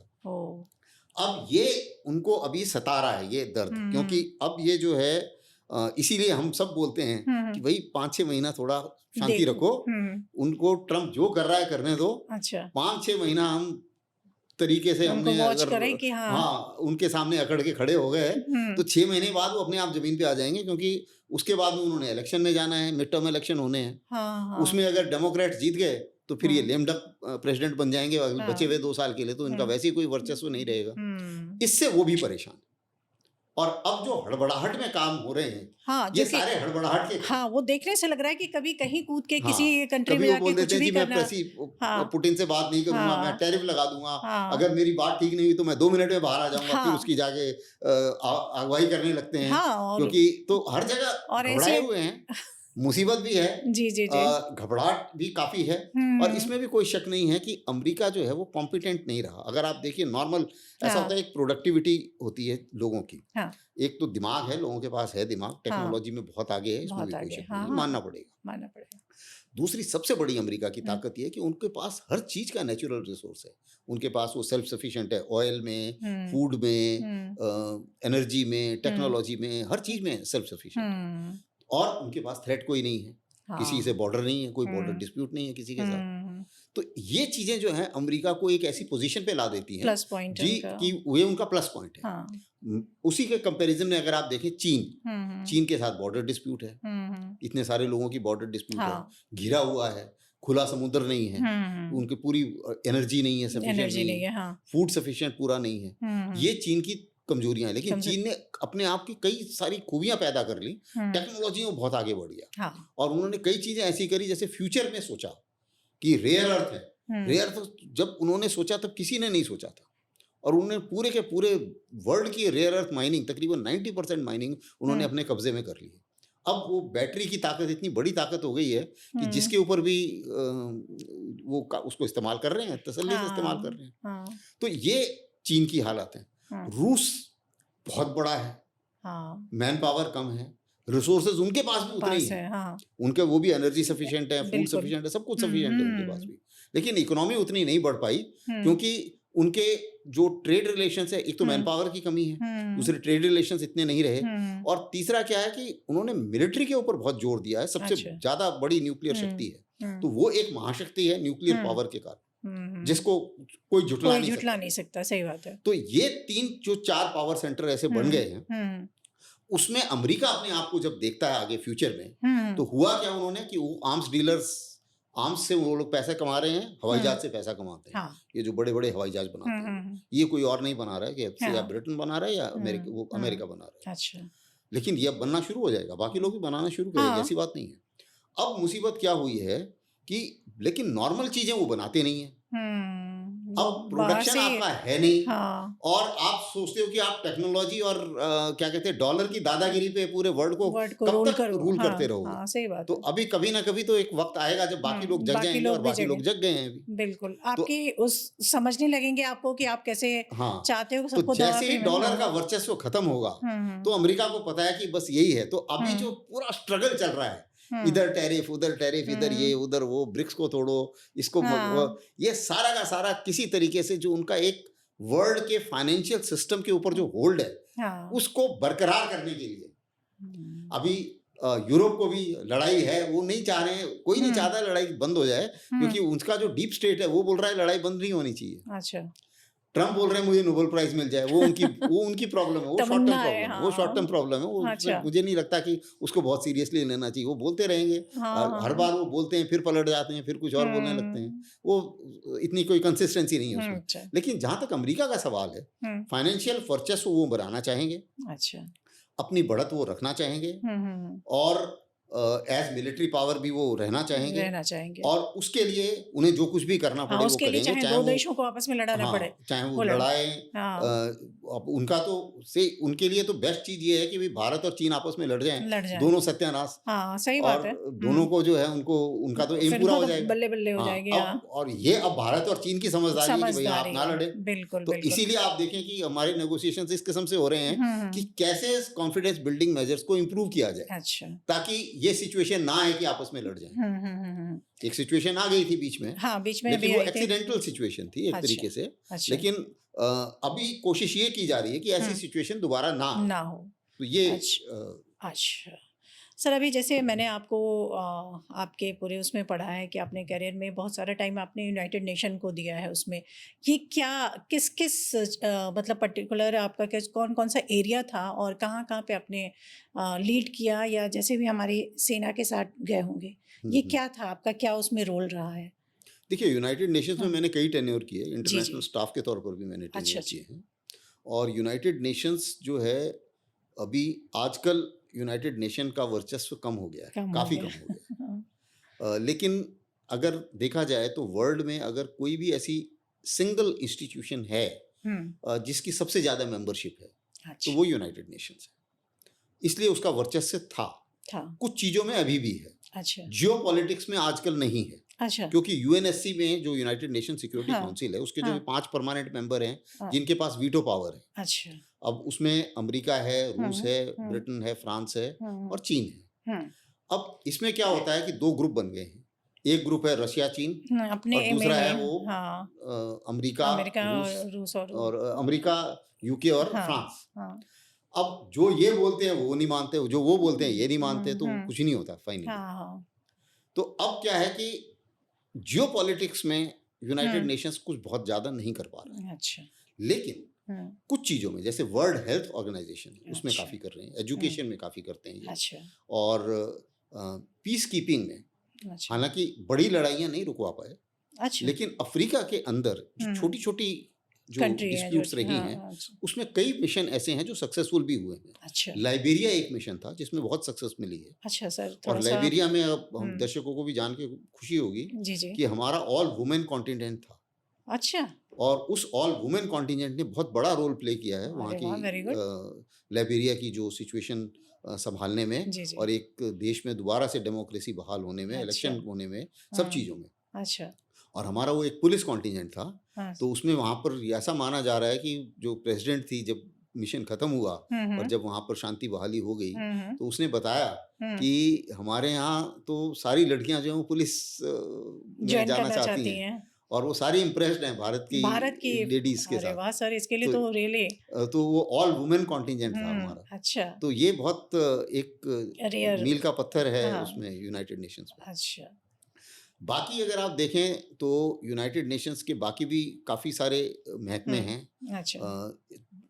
अब ये उनको अभी सता रहा है ये दर्द, क्योंकि अब ये जो है इसीलिए हम सब बोलते हैं कि भाई 5-6 महीना थोड़ा शांति रखो, उनको ट्रम्प जो कर रहा है करने दो। अच्छा। 5-6 महीना हम तरीके से हमने अगर कि हाँ उनके सामने अकड़ के खड़े हो गए तो 6 महीने बाद वो अपने आप जमीन पे आ जाएंगे, क्योंकि उसके बाद में उन्होंने इलेक्शन में जाना है, मिड टर्म इलेक्शन होने हैं। हाँ। उसमें अगर डेमोक्रेट जीत गए तो फिर ये लेम डक प्रेसिडेंट बन जाएंगे बचे हुए 2 साल के लिए, तो इनका वैसे ही कोई वर्चस्व नहीं रहेगा। इससे वो भी परेशान। और अब जो हड़बड़ाहट में काम हो रहे हैं, हाँ, ये सारे हड़बड़ाहट के, हाँ, वो देखने से लग रहा है कि कभी कहीं कूद के किसी कंट्री में कभी वो जाके बोल कुछ देते हैं भी कि मैं करना। पुतिन से बात नहीं करूंगा, मैं टैरिफ लगा दूंगा, अगर मेरी बात ठीक नहीं हुई तो मैं 2 मिनट में बाहर आ जाऊंगा, फिर उसकी जाके अगुवाई करने लगते हैं। क्योंकि तो हर जगह घबराए हुए हैं, मुसीबत भी है, जी जी जी, घबराहट भी काफी है। और इसमें भी कोई शक नहीं है कि अमेरिका जो है वो कॉम्पिटेंट नहीं रहा। अगर आप देखिए नॉर्मल ऐसा होता है, एक प्रोडक्टिविटी होती है लोगों की, एक तो दिमाग है, लोगों के पास है दिमाग, टेक्नोलॉजी में बहुत आगे है, इसमें भी कोई शक नहीं, मानना पड़ेगा। दूसरी सबसे बड़ी अमेरिका की ताकत ये है कि उनके पास हर चीज का नेचुरल रिसोर्स है। उनके पास वो सेल्फ सफिशिएंट है, ऑयल में, फूड में, एनर्जी में, टेक्नोलॉजी में, हर चीज में सेल्फ सफिशिएंट। और उनके पास थ्रेट कोई नहीं है, किसी से बॉर्डर नहीं है, कोई बॉर्डर डिस्प्यूट नहीं है किसी के साथ। तो ये चीजें जो है अमेरिका को एक ऐसी पोजीशन पे ला देती हैं, प्लस पॉइंट जी, कि ये उनका प्लस पॉइंट है। उसी के कंपैरिजन में अगर आप देखें चीन के साथ बॉर्डर डिस्प्यूट है, इतने सारे लोगों की बॉर्डर डिस्प्यूट है, घिरा हुआ है, खुला समुद्र नहीं है, उनकी पूरी एनर्जी नहीं है, सफिशिएंट नहीं है, फूड सफिशिएंट पूरा नहीं है। ये चीन की कमजोरियां हैं। लेकिन चीन ने अपने आप की कई सारी खूबियां पैदा कर ली, टेक्नोलॉजी में बहुत आगे बढ़ गया, और उन्होंने कई चीजें ऐसी करी जैसे फ्यूचर में सोचा कि रेयर अर्थ है। रेयर अर्थ जब उन्होंने सोचा तब किसी ने नहीं सोचा था, और उन्होंने पूरे के पूरे वर्ल्ड की रेयर अर्थ माइनिंग, तकरीबन 90% माइनिंग उन्होंने अपने कब्जे में कर ली। अब वो बैटरी की ताकत इतनी बड़ी ताकत हो गई है कि जिसके ऊपर भी वो उसको इस्तेमाल कर रहे हैं, तसल्ली से इस्तेमाल कर रहे हैं। तो ये चीन की हालत है। रूस बहुत बड़ा है, मैन पावर कम है, रिसोर्सेज उनके पास भी उतने ही हैं, उनके वो भी एनर्जी सफिशिएंट है, फूड सफिशिएंट है, सब कुछ सफिशिएंट है उनके पास भी। लेकिन इकोनॉमी उतनी नहीं बढ़ पाई, क्योंकि उनके जो ट्रेड रिलेशंस है, एक तो मैन पावर की कमी है, दूसरे ट्रेड रिलेशंस इतने नहीं रहे, और तीसरा क्या है कि उन्होंने मिलिट्री के ऊपर बहुत जोर दिया है। सबसे ज्यादा बड़ी न्यूक्लियर शक्ति है, तो वो एक महाशक्ति है न्यूक्लियर पावर के कारण, जिसको कोई झुटला नहीं सकता। सही बात है। तो ये 3-4 पावर सेंटर ऐसे बन गए हैं। उसमें अमेरिका अपने आप को जब देखता है आगे फ्यूचर में, तो हुआ क्या उन्होंने कि वो आर्म्स डीलर्स, आर्म्स से वो लोग पैसे कमा रहे हैं, हवाई जहाज से पैसा कमाते हैं। ये जो बड़े बड़े हवाई जहाज बनाते हैं, ये कोई और नहीं बना रहा है कि या ब्रिटेन बना रहा है या अमेरिका बना रहा है। अच्छा। लेकिन ये अब बनना शुरू हो जाएगा, बाकी लोग भी बनाना शुरू करेंगे, ऐसी बात नहीं है। अब मुसीबत क्या हुई है कि लेकिन नॉर्मल चीजें वो बनाते नहीं है। वो अब बाहर प्रोडक्शन से आपका है नहीं, हाँ और आप सोचते हो कि आप टेक्नोलॉजी और क्या कहते हैं डॉलर की दादागिरी पे पूरे वर्ल्ड को वर्ड को कब रोल तक करो। रूल हाँ करते रहोगे। हाँ सही बात तो है। अभी कभी ना कभी तो एक वक्त आएगा जब बाकी लोग जग बाकी जाएंगे, और लोग भी बाकी लोग जगें। जग गए हैं अभी। बिल्कुल, तो आपकी उस समझने लगेंगे आपको कि आप कैसे हाँ, चाहते हो तो सबको दबा जैसे ही के। डॉलर हाँ का वर्चस्व खत्म होगा, तो हम्म अमेरिका को पता है कि बस यही है। तो अभी जो हम्म पूरा स्ट्रगल चल रहा है, हम्म इधर टैरिफ उधर टैरिफ, इधर ये हम्म, उधर वो, ब्रिक्स को तोड़ो, इसको हाँ ये सारा का सारा किसी तरीके से जो उनका एक वर्ल्ड के फाइनेंशियल सिस्टम के ऊपर जो होल्ड है, हाँ उसको बरकरार करने के लिए हम्म अभी यूरोप को भी लड़ाई है। वो नहीं चाह रहे हैं, कोई नहीं हम्म चाहता लड़ाई बंद हो जाए, क्योंकि हम्म, उनका जो डीप स्टेट है वो बोल रहा है लड़ाई बंद नहीं होनी चाहिए। अच्छा ट्रम्प बोल रहे हैं मुझे नोबेल प्राइज मिल जाए, वो उनकी प्रॉब्लम है, वो शॉर्ट टर्म तमन्ना है। प्रॉब्लम है, वो शॉर्ट टर्म हाँ प्रॉब्लम है। वो अच्छा मुझे नहीं लगता कि उसको बहुत सीरियसली लेना चाहिए। वो बोलते रहेंगे, हाँ हर हाँ बार वो बोलते हैं, फिर पलट जाते हैं, फिर कुछ और बोलने लगते हैं। हम्म वो इतनी कोई कंसिस्टेंसी नहीं है उसमें। अच्छा लेकिन जहां तक अमेरिका का सवाल है, फाइनेंशियल वर्चस्व वो बनाना चाहेंगे, अच्छा अपनी बढ़त वो रखना चाहेंगे, हम्म, और एज मिलिट्री पावर भी वो रहना चाहेंगे, रहना चाहेंगे। और उसके लिए उन्हें जो कुछ भी करना हाँ पड़े वो उसके लिए करेंगे, चाहे चाहे दो वो देशों को आपस में लड़ाना पड़े हाँ, चाहे वो वो लड़े। लड़ाएं। हाँ अब उनका तो उनके लिए तो बेस्ट चीज ये है कि भाई भारत और चीन आपस में लड़ जाएं, लड़ जाए। दोनों सत्यानाश, हाँ सही और बात है। दोनों को जो है उनको उनका तो एम फिर पूरा उनको हो तो जाएगा। बल्ले बल्ले हो हाँ, जाएगी। अब हाँ और ये अब भारत और चीन की समझदारी है कि भाई आप समझदारी ना है। लड़े। बिल्कुल तो बिल्कुल। इसीलिए आप देखें कि हमारे नेगोशिएशंस इस किस्म से हो रहे हैं कि हम्म, कैसे कॉन्फिडेंस बिल्डिंग मेजर्स को इम्प्रूव किया जाए, अच्छा ताकि ये सिचुएशन ना आए कि आपस में लड़ जाएं। हम्म। एक सिचुएशन आ गई थी बीच में, हाँ बीच में लेकिन भी वो आई थी। एक्सीडेंटल सिचुएशन थी एक अच्छा तरीके से। अच्छा लेकिन अभी कोशिश ये की जा रही है कि ऐसी हम्म, सिचुएशन दोबारा ना आए। ना हो। तो ये अच्छा अच्छा सर, अभी जैसे मैंने आपको आपके पूरे उसमें पढ़ा है कि आपने करियर में बहुत सारा टाइम आपने यूनाइटेड नेशन को दिया है। उसमें ये क्या किस किस मतलब पर्टिकुलर आपका किस कौन कौन सा एरिया था और कहाँ कहाँ पे आपने लीड किया, या जैसे भी हमारी सेना के साथ गए होंगे, ये हम्म। क्या था आपका, क्या उसमें रोल रहा है? देखिए, यूनाइटेड नेशंस में हाँ मैंने कई टेन्योर किए, जी इंटरनेशनल जी स्टाफ के तौर पर भी मैंने अच्छा टेन्योर अच्छा किए हैं। और यूनाइटेड नेशंस जो है, अभी आजकल यूनाइटेड नेशन का वर्चस्व कम हो गया है, कम हो काफ़ी गया। कम हो गया हाँ, लेकिन अगर देखा जाए तो वर्ल्ड में अगर कोई भी ऐसी सिंगल इंस्टीट्यूशन है जिसकी सबसे ज़्यादा मेंबरशिप है, तो अच्छा वो यूनाइटेड नेशंस है। इसलिए उसका वर्चस्व था, कुछ चीज़ों में अभी भी है, अच्छा जियो पॉलिटिक्स में आजकल नहीं है। अच्छा क्योंकि यूएनएससी में जो यूनाइटेड नेशन सिक्योरिटी हाँ काउंसिल है, उसके जो हाँ 5 परमानेंट मेंबर हैं, हाँ जिनके पास वीटो पावर है। अच्छा अब उसमें अमेरिका है, रूस है, हम्म ब्रिटेन है, फ्रांस है, हम्म और चीन है। हम्म अब इसमें क्या होता है कि 2 ग्रुप बन गए हैं। एक ग्रुप है रशिया चीन, अपने और एमए दूसरा है में। वो हाँ अमेरिका, अमेरिका रूस, और रूस और अमेरिका, यूके और हाँ फ्रांस। हाँ अब जो ये बोलते हैं वो नहीं मानते, जो वो बोलते हैं ये नहीं मानते, तो कुछ नहीं होता फाइनली। हाँ तो अब क्या है कि जियो पॉलिटिक्स में यूनाइटेड हम्म नेशंस कुछ बहुत ज़्यादा नहीं कर पा रहे हैं। अच्छा लेकिन कुछ चीज़ों में, जैसे वर्ल्ड हेल्थ ऑर्गेनाइजेशन, उसमें अच्छा काफ़ी कर रहे हैं, एजुकेशन में काफ़ी करते हैं ये, अच्छा और पीस कीपिंग में अच्छा हालांकि बड़ी लड़ाइयाँ नहीं रुकवा पाए, अच्छा लेकिन अफ्रीका के अंदर जो छोटी छोटी जो कंट्री है जो डिस्प्यूट्स रही हैं, अच्छा उसमें कई मिशन ऐसे हैं जो सक्सेसफुल भी हुए हैं। अच्छा लाइबेरिया एक मिशन था जिसमें बहुत सक्सेस मिली है। अच्छा सर और थोड़ा सा लाइबेरिया में अब हम दर्शकों को भी जान के खुशी होगी जी जी कि हमारा ऑल वुमेन कॉन्टिनेंट था, अच्छा और उस ऑल वुमेन कॉन्टिनेंट ने बहुत बड़ा रोल प्ले किया है वहाँ अरे वाह वेरी की गुड लाइबेरिया की जो सिचुएशन संभालने में, जी जी और एक देश में दोबारा से डेमोक्रेसी बहाल होने में, अच्छा इलेक्शन होने में, सब चीज़ों में। अच्छा और हमारा वो एक पुलिस कॉन्टिनेंट था, हाँ तो उसमें वहाँ पर ऐसा माना जा रहा है कि जो प्रेसिडेंट थी, जब मिशन ख़त्म हुआ और जब वहाँ पर शांति बहाली हो गई, तो उसने बताया कि हमारे यहाँ तो सारी लड़कियाँ जो हैं वो पुलिस में ज्वाइन जाना करना चाहती चाहती हैं, हैं और वो सारी इम्प्रेस्ड हैं भारत की लेडीज़ के अरे साथ। वाह सर, इसके लिए तो तो रियली तो वो ऑल वुमेन कॉन्टिजेंट था हमारा। अच्छा तो ये बहुत एक रेयर मील का पत्थर है हाँ उसमें, यूनाइटेड नेशंस में। अच्छा बाकी अगर आप देखें तो यूनाइटेड नेशंस के बाकी भी काफ़ी सारे महकमे हैं। अच्छा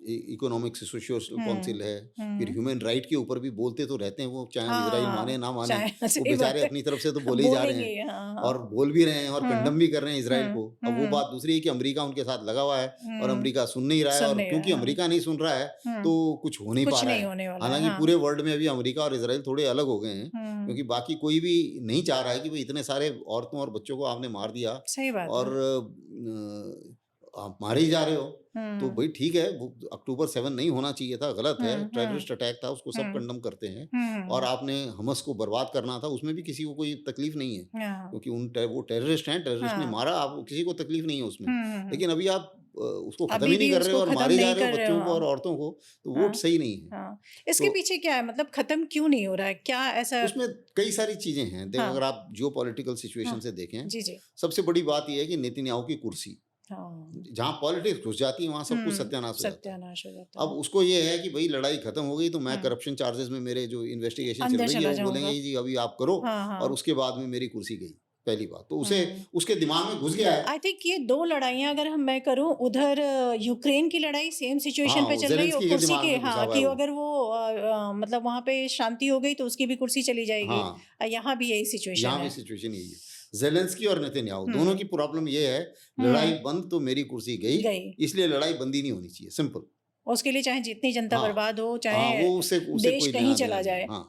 इकोनॉमिक सोशियो काउंसिल है, फिर हम्म, ह्यूमन राइट के ऊपर भी बोलते तो रहते हैं वो, चाहे हम इजराइल माने हाँ ना माने, चाहे वो सही बेचारे बात है, अपनी तरफ से तो बोले ही जा रहे बोलेंगे हैं हाँ और हाँ बोल भी रहे हैं और हम्म कंडम भी कर रहे हैं इसराइल को। अब वो हम्म बात दूसरी है कि अमेरिका उनके साथ लगा हुआ है और हम्म, अमेरिका सुन नहीं रहा है, सुन और नहीं रहा क्योंकि है, हाँ अमेरिका नहीं सुन रहा है हम्म, तो कुछ हो नहीं पा कुछ रहा नहीं है। होने वाला है, हालांकि हाँ पूरे वर्ल्ड में अभी अमेरिका और इसराइल थोड़े अलग हो गए हैं, हम्म, क्योंकि बाकी कोई भी नहीं चाह रहा है कि भाई इतने सारे औरतों और बच्चों को आपने मार दिया सही बात और है, आप मारे ही जा रहे हो। तो हम्म भाई ठीक है, वो अक्टूबर 7 नहीं होना चाहिए था, गलत है, हम्म टेररिस्ट अटैक था, उसको सब हम्म कंडम करते हैं। और हम्म, आपने हमस को बर्बाद करना था, उसमें भी किसी को कोई तकलीफ नहीं है, हाँ क्योंकि वो टेररिस्ट हैं, टेररिस्ट ने हाँ मारा, आप किसी को तकलीफ नहीं है उसमें। हम्म, लेकिन अभी आप उसको खत्म अभी ही नहीं भी कर रहे हो उसको और खत्म मारे जा नहीं रहे हो कर रहे हो, बच्चों को हाँ और औरतों को, तो वो हाँ सही नहीं है। हाँ, इसके तो पीछे क्या है, मतलब खत्म क्यों नहीं हो रहा है, क्या ऐसा? उसमें कई सारी चीजें हैं, देखो हाँ अगर आप जियो पॉलिटिकल सिचुएशन हाँ से देखें, जी जी सबसे बड़ी बात यह है कि नेतन्याहू की कुर्सी, हाँ जहाँ पॉलिटिक्स घुस जाती है वहाँ सब कुछ सत्यानाश हो जाता है। सत्यानाश हो जाता अब है, उसको ये है कि भाई लड़ाई खत्म हो गई तो मैं हम्म, करप्शन चार्जेस में मेरे जो इन्वेस्टिगेशन चल अंदर रही है चला वो बोलेंगे जाऊंगा, जी अभी आप करो, हाँ और हाँ उसके बाद में मेरी कुर्सी गई। पहली बात तो उसे हम्म, उसके दिमाग में घुस गया है। आई थिंक ये दो लड़ाइयां अगर मैं करूं, उधर यूक्रेन की लड़ाई सेम हाँ, सिचुएशन पे वो चल रही है, और जेलेंस्की के कुर्सी दिमाग के में घुसा हाँ हुआ है कि वो। अगर वो मतलब वहां पे शांति हो गई तो उसकी भी कुर्सी चली जाएगी, हाँ, यहाँ भी यही सिचुएशन यहाँ भी है। सिचुएशन यही है। जेलेंस्की और नेतन्याहू दोनों की प्रॉब्लम ये है, लड़ाई हम्म, बंद तो मेरी कुर्सी गई, गई, इसलिए लड़ाई बंदी नहीं होनी चाहिए, सिंपल। उसके लिए चाहे जितनी जनता हाँ बर्बाद हो, हाँ, चाहे वो उसे उसे देश कोई कहीं लेना देना चला नहीं। जाए, हाँ,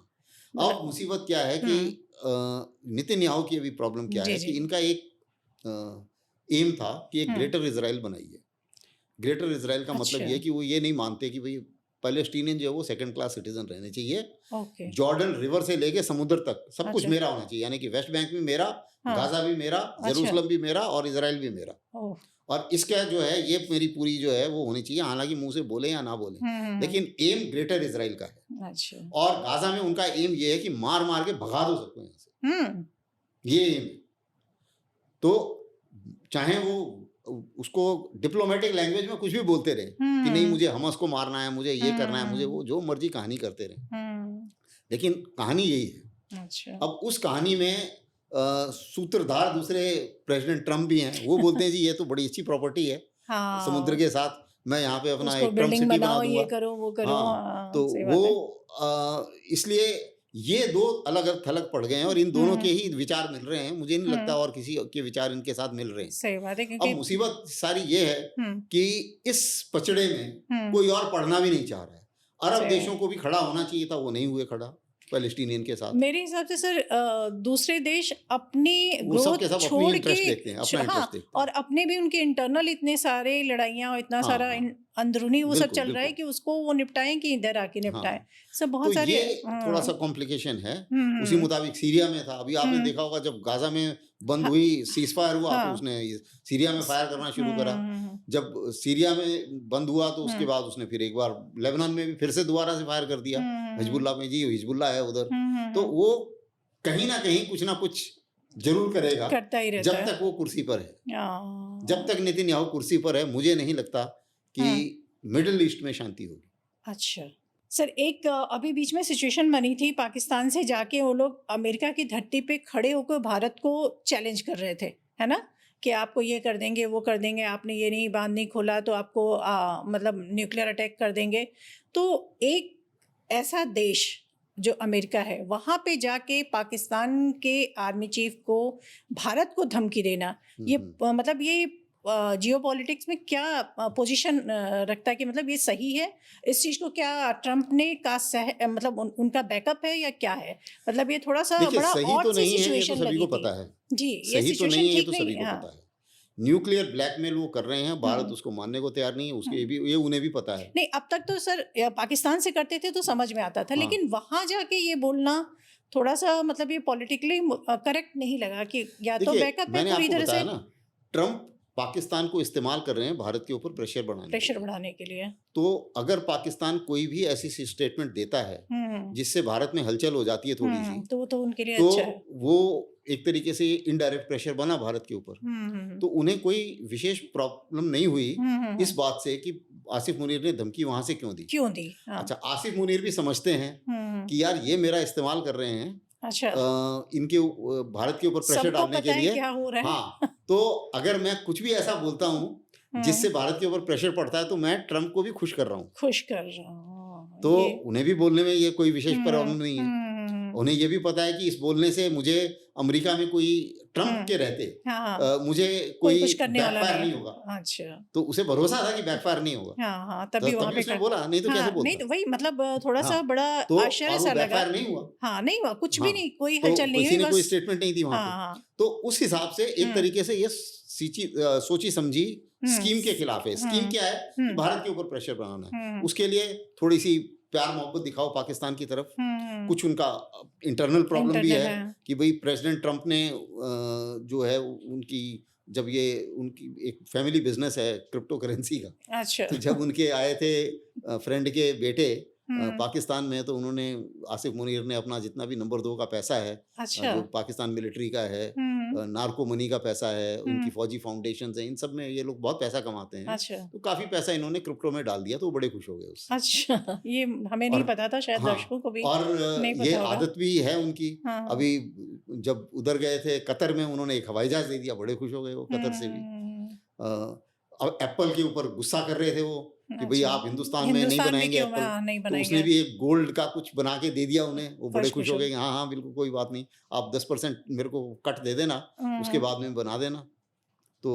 अब मतलब मुसीबत क्या है कि हम्म नेतन्याहू की अभी प्रॉब्लम क्या जी है जी कि जी इनका एक एम था कि एक हम्म ग्रेटर इजराइल बनाइए। ग्रेटर इजराइल का मतलब अच्छा ये है कि वो ये नहीं मानते कि भाई पैलेस्टीनियन जो है वो सेकंड क्लास सिटीजन रहने चाहिए। ओके जॉर्डन रिवर से लेके समुद्र तक सब कुछ अच्छा मेरा होना चाहिए, यानी कि वेस्ट बैंक भी मेरा, हाँ गाजा भी मेरा, अच्छा जेरूसलम भी मेरा और इजराइल भी मेरा। ओह और इसका जो है ये मेरी पूरी जो है वो होनी चाहिए, हालांकि मुंह से बोले या ना बोले, लेकिन एम ग्रेटर इजराइल का है। अच्छा और गाजा में उनका एम ये है कि मार मार के भगा दो सबको यहाँ से, हम्म ये एम है। तो चाहे वो उसको डिप्लोमेटिक लैंग्वेज में कुछ भी बोलते रहे कि नहीं मुझे हमस को मारना है, मुझे ये करना है, मुझे वो, जो मर्जी कहानी करते रहे, लेकिन कहानी यही है। अच्छा अब उस कहानी में सूत्रधार दूसरे प्रेसिडेंट ट्रम्प भी हैं, वो बोलते हैं जी ये तो बड़ी अच्छी प्रॉपर्टी है समुद्र हाँ के साथ, मैं यहाँ पे अपना उसको एक ट्रम्प बिल्डिंग सिटी बना बनाओ, ये दूंगा। करो वो करो, हाँ, हाँ तो सही वो बात इसलिए ये दो अलग अलग थलग पड़ गए हैं और इन है दोनों के ही विचार मिल रहे हैं, मुझे नहीं लगता हम्म और किसी के विचार इनके साथ मिल रहे हैं। सही बात है, अब क्योंकि मुसीबत सारी ये है हम्म कि इस पचड़े में कोई और पढ़ना भी नहीं चाह रहा है। अरब सही देशों को भी खड़ा होना चाहिए था, वो नहीं हुए खड़ा पैलेस्टीनियन के साथ। मेरे हिसाब से सर दूसरे देश अपनी वो सब के ग्रोथ सब अपनी छोड़ इंटरेस्ट के देखते हैं, अपना हाँ, इंटरेस्ट देखते और हैं। अपने भी उनके इंटरनल इतने सारे लड़ाइयाँ और इतना हाँ सारा हाँ, अंदरूनी वो सब बिल्कुल चल रहा है बिल्कुल। कि उसको वो निपटाएं कि इधर आके निपटाएं, हाँ, सब तो बहुत सारे ये थोड़ा सा कॉम्प्लिकेशन है। उसी मुताबिक सीरिया में था, अभी आपने देखा होगा जब गाजा में बंद हाँ हुई, सीज फायर हुआ, तो हाँ उसने सीरिया में फायर करना शुरू करा। जब सीरिया में बंद हुआ तो उसके बाद उसने फिर एक बार लेबनान में भी फिर से दोबारा से फायर कर दिया, हिजबुल्लाह में, जी हिजबुल्लाह है उधर। तो वो कहीं ना कहीं कुछ ना कुछ जरूर करेगा करता ही रहता जब है। तक वो कुर्सी पर है। हाँ, जब तक नेतन्याहू कुर्सी पर है मुझे नहीं लगता कि मिडिल ईस्ट में शांति होगी। अच्छा सर, एक अभी बीच में सिचुएशन बनी थी, पाकिस्तान से जाके वो लोग अमेरिका की धरती पे खड़े होकर भारत को चैलेंज कर रहे थे, है ना, कि आपको ये कर देंगे वो कर देंगे, आपने ये नहीं बांध नहीं खोला तो आपको मतलब न्यूक्लियर अटैक कर देंगे। तो एक ऐसा देश जो अमेरिका है, वहाँ पे जाके पाकिस्तान के आर्मी चीफ को भारत को धमकी देना, ये मतलब ये जियो पॉलिटिक्स में क्या पोजीशन रखता है, कि मतलब ये सही है, इस चीज़ को क्या ट्रम्प ने मतलब उनका बैकअप है या क्या है, मतलब ये थोड़ा सा देखिए बड़ा सही ऑड तो सी नहीं है, ये तो सिचुएशन सभी लगी को थी। पता है। जी, ये सही तो सिचुएशन नहीं है, ये ठीक तो सभी नहीं को हाँ पता है। न्यूक्लियर ब्लैकमेल वो कर रहे हैं, भारत उसको मानने को तैयार नहीं है, उसके भी ये उन्हें भी पता है। नहीं, अब तक तो सर पाकिस्तान से करते थे तो समझ में आता था, हाँ, लेकिन वहां जाके ये बोलना थोड़ा सा मतलब ये पॉलिटिकली करेक्ट नहीं लगा, कि या तो देखिए बैकअप है मैंने पूरी आपको तरह बताया से, ना, ट्रम्प पाकिस्तान को इस्तेमाल कर रहे हैं भारत के ऊपर प्रेशर बढ़ाने के लिए। तो अगर पाकिस्तान कोई भी ऐसी स्टेटमेंट देता है जिससे भारत में हलचल हो जाती है थोड़ी सी, तो उनके लिए तो अच्छा है। वो एक तरीके से इनडायरेक्ट प्रेशर बना भारत के ऊपर। तो उन्हें कोई विशेष प्रॉब्लम नहीं हुई इस बात से कि आसिफ मुनीर ने धमकी वहां से क्यों दी। हाँ। अच्छा, आसिफ मुनीर भी समझते हैं कि यार ये मेरा इस्तेमाल कर रहे हैं, अच्छा, इनके भारत के ऊपर प्रेशर सबको डालने पता के लिए। है क्या हो रहा है। हाँ, तो अगर मैं कुछ भी ऐसा बोलता हूँ जिससे भारत के ऊपर प्रेशर पड़ता है, तो मैं ट्रम्प को भी खुश कर रहा हूँ। खुश कर रहा हूँ तो ये। उन्हें भी बोलने में ये कोई विशेष हम्म, प्रॉब्लम नहीं है। उन्हें ये भी पता है कि इस बोलने से मुझे अमेरिका में कोई ट्रम्प के रहते हाँ, मुझे कोई कोई कुछ करने वाला बैकफायर नहीं नहीं होगा। अच्छा। तो उसे भरोसा था कि बैकफायर नहीं होगा, हाँ, तो तभी वहां तभी पे उसने बोला, नहीं तो कैसे हाँ, नहीं बोलता। तो वही मतलब थोड़ा सा हाँ, बड़ा तो आश्चर्य और सा वो लगा। बैकफायर नहीं हुआ। हाँ, नहीं हुआ कुछ भी हाँ, नहीं, कोई तो हलचल नहीं किसी हुई ने कोई बस। स्टेटमेंट नहीं दी वहां पे। हाँ, तो उस हिसाब से एक तरीके से ये सोची समझी स्कीम के खिलाफ है। स्कीम क्या है कि भारत के ऊपर प्रेशर बनाना है, उसके लिए थोड़ी सी प्यार मोहब्बत दिखाओ पाकिस्तान की तरफ। कुछ उनका इंटरनल प्रॉब्लम भी है कि भाई प्रेसिडेंट ट्रम्प ने जो है उनकी, जब ये उनकी एक फैमिली बिजनेस है क्रिप्टो करेंसी का, अच्छा। तो जब उनके आए थे फ्रेंड के बेटे पाकिस्तान में, तो उन्होंने आसिफ मुनीर ने अपना जितना भी नंबर 2 का पैसा है, जो पाकिस्तान मिलिट्री का है, नार्को मनी का पैसा है, उनकी फौजी फाउंडेशन है, इन सब में ये लोग बहुत पैसा कमाते हैं। अच्छा। तो काफी पैसा इन्होंने क्रिप्टो में डाल दिया, तो वो बड़े खुश हो गए उससे। अच्छा, ये हमें नहीं पता था, शायद दर्शकों को भी और नहीं पता ये होगा। आदत भी है उनकी। अभी जब उधर गए थे कतर में, उन्होंने एक हवाई जहाज दे दिया, बड़े खुश हो गए वो कतर से भी। अब एप्पल के ऊपर गुस्सा कर रहे थे वो कि भाई आप हिंदुस्तान में नहीं बनाएंगे एप्पल, तो उसने भी एक गोल्ड का कुछ बना के दे दिया उन्हें। वो बड़े खुश हो गए, हाँ हाँ बिल्कुल कोई बात नहीं, आप 10% मेरे को कट दे देना, उसके बाद में बना देना। तो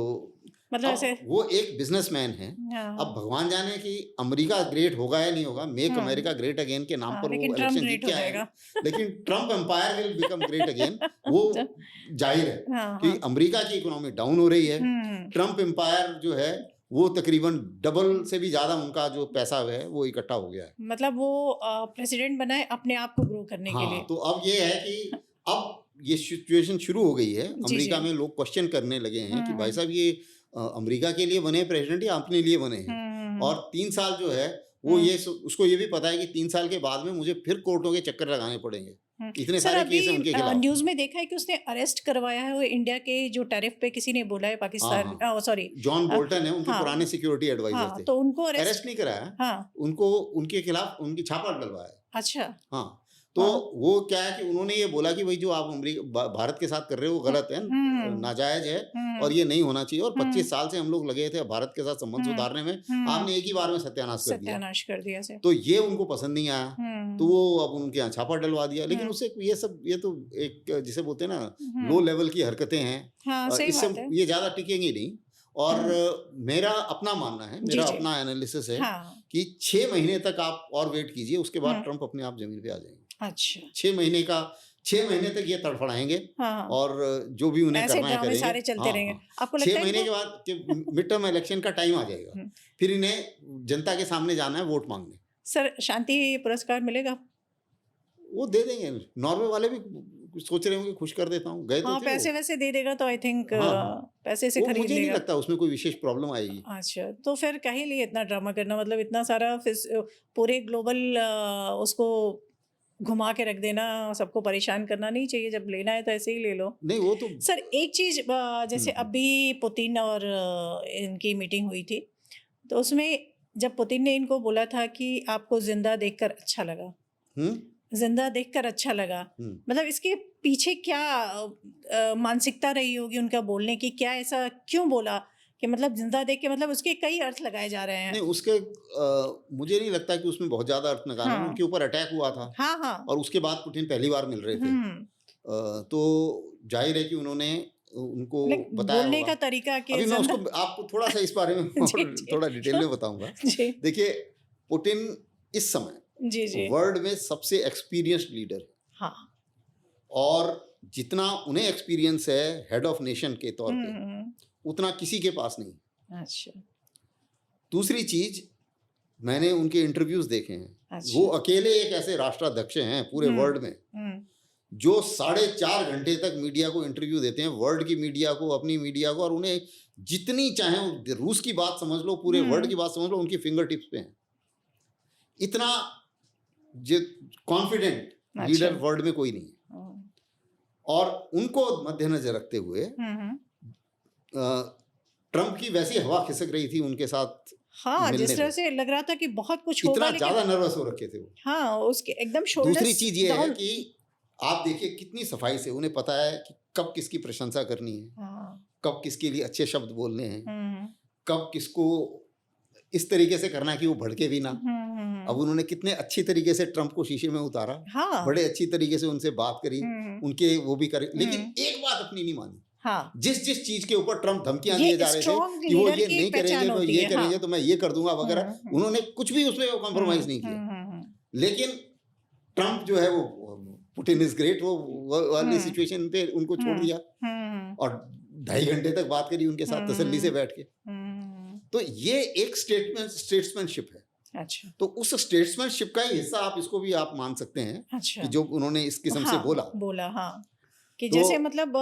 मतलब ऐसे वो एक बिजनेसमैन है। अब भगवान जाने कि अमेरिका ग्रेट होगा या नहीं होगा, मेक अमेरिका ग्रेट अगेन के नाम पर वो इलेक्शन जीत के आएगा, लेकिन Trump empire will become great again. वो जाहिर है कि अमेरिका की इकोनॉमी डाउन हो रही है, ट्रम्प एम्पायर जो है वो तकरीबन डबल से भी ज्यादा उनका जो पैसा है वो इकट्ठा हो गया है। मतलब वो प्रेसिडेंट बनाए अपने आप को ग्रो करने के लिए। तो अब ये है कि अब ये सिचुएशन शुरू हो गई है अमेरिका में। लोग क्वेश्चन करने लगे हैं कि भाई साहब ये अमेरिका के लिए बने प्रेसिडेंट या अपने लिए बने हैं। और 3 साल जो है वो उसको ये भी पता है कि 3 साल के बाद में मुझे फिर कोर्टों के चक्कर लगाने पड़ेंगे। इतने सारे केस हैं उनके खिलाफ। न्यूज में देखा है कि उसने अरेस्ट करवाया है वो इंडिया के जो टैरिफ पे किसी ने बोला है पाकिस्तान, सॉरी जॉन बोल्टन है उनके पुराने सिक्योरिटी एडवाइजर थे, तो उनको अरेस्ट नहीं कराया, उनको उनके खिलाफ उनकी छापा डलवाया। अच्छा। हाँ, तो वो क्या है कि उन्होंने ये बोला कि भाई जो आप भारत के साथ कर रहे हो वो गलत है, नाजायज है और ये नहीं होना चाहिए। और 25 साल से हम लोग लगे थे भारत के साथ संबंध सुधारने में, आपने एक ही बार में सत्यानाश कर दिया। तो ये उनको पसंद नहीं आया, तो वो अब उनके यहाँ छापा डलवा दिया। लेकिन उससे ये तो एक जिसे बोलते हैं ना लो लेवल की हरकतें हैं, इससे ये ज्यादा टिकेंगी नहीं। और मेरा अपना मानना है, मेरा अपना एनालिसिस है कि 6 महीने तक आप और वेट कीजिए, उसके बाद ट्रम्प अपने आप जमीन पे आ जाएंगे। अच्छा। 6 महीने तक ये तड़फड़ाएंगे और जो भी उन्हें करना है करेंगे। सारे चलते रहेंगे। आपको लगता है 6 महीने के बाद मिड टर्म इलेक्शन का टाइम आ जाएगा, फिर इन्हें जनता के सामने जाना है वोट मांगने। सर शांति पुरस्कार मिलेगा? वो दे देंगे। नॉर्वे वाले भी सोच रहे होंगे खुश कर देता हूँ, गए तो पैसे वैसे दे देगा तो आई थिंक पैसे से खरीद लेगा। मुझे नहीं लगता उसमें कोई विशेष प्रॉब्लम आएगी। अच्छा, तो फिर कहीं लिए इतना ड्रामा करना, मतलब इतना सारा पूरे ग्लोबल उसको घुमा के रख देना, सबको परेशान करना नहीं चाहिए। जब लेना है तो ऐसे ही ले लो। नहीं वो तो सर एक चीज, जैसे अभी पुतिन और इनकी मीटिंग हुई थी, तो उसमें जब पुतिन ने इनको बोला था कि आपको जिंदा देखकर अच्छा लगा, जिंदा देखकर अच्छा लगा, मतलब इसके पीछे क्या मानसिकता रही होगी उनका बोलने की? क्या ऐसा क्यों बोला कि मतलब जिंदा देख के, मतलब उसके कई अर्थ लगाए जा रहे हैं। नहीं उसके मुझे नहीं लगता कि उसमें बहुत ज्यादा अर्थ लगाना है। उनके ऊपर अटैक हुआ था। हाँ। और उसके बाद पुतिन पहली बार मिल रहे थे, तो जाहिर है कि उन्होंने उनको बताया बोलने का तरीका कि अभी मैं उसको आपको थोड़ा सा इस बारे में थोड़ा डिटेल में बताऊंगा। देखिए पुतिन इस समय वर्ल्ड में सबसे एक्सपीरियंस्ड लीडर है। हाँ। और जितना उन्हें एक्सपीरियंस है हेड ऑफ नेशन के तौर पे, उतना किसी के पास नहीं। अच्छा। दूसरी चीज, मैंने उनके इंटरव्यूज देखे हैं। अच्छा। वो अकेले एक ऐसे राष्ट्राध्यक्ष हैं पूरे वर्ल्ड में जो 4.5 घंटे तक मीडिया को इंटरव्यू देते हैं, वर्ल्ड की मीडिया को, अपनी मीडिया को, और उन्हें जितनी चाहे रूस की बात समझ लो, पूरे वर्ल्ड की बात समझ लो, उनकी फिंगर टिप्स पे है। इतना कॉन्फिडेंट लीडर वर्ल्ड में कोई नहीं है। और उनको मद्देनजर रखते हुए ट्रम्प की वैसी हवा खिसक रही थी उनके साथ। हाँ, जिस तरह से लग रहा था कि बहुत कुछ होगा, इतना ज्यादा नर्वस हो रखे थे वो। हाँ, उसके एकदम शोल्डर्स। दूसरी चीज ये है कि आप देखिए कितनी सफाई से उन्हें पता है कि कब किसकी प्रशंसा करनी है, कब किसके लिए अच्छे शब्द बोलने हैं, कब किसको इस तरीके से करना है कि वो भड़के भी ना। अब उन्होंने कितने अच्छी तरीके से ट्रम्प को शीशे में उतारा, हाँ बड़े अच्छी तरीके से उनसे बात करी, उनके वो भी करे, लेकिन एक बात अपनी नहीं मानी। हाँ जिस जिस चीज के ऊपर ट्रम्प धमकियां ये दिए जा रहे थे strong कि वो leader ये की नहीं पहचान करेंगे, वो होती ये है, करेंगे हाँ। तो मैं ये कर दूंगा वगैरह, उन्होंने कुछ भी उसमें कॉम्प्रोमाइज नहीं किया। लेकिन ट्रम्प जो है वो पुतिन इज ग्रेट, वो वाली सिचुएशन पे उनको छोड़ दिया और 2.5 घंटे तक बात करी उनके साथ तसल्ली से बैठ के। तो ये एक स्टेट्समैनशिप है। अच्छा तो उस स्टेट्समैनशिप का ही हिस्सा आप इसको भी आप मान सकते हैं अच्छा कि जो उन्होंने इस किस्म से हाँ, बोला हाँ कि जैसे मतलब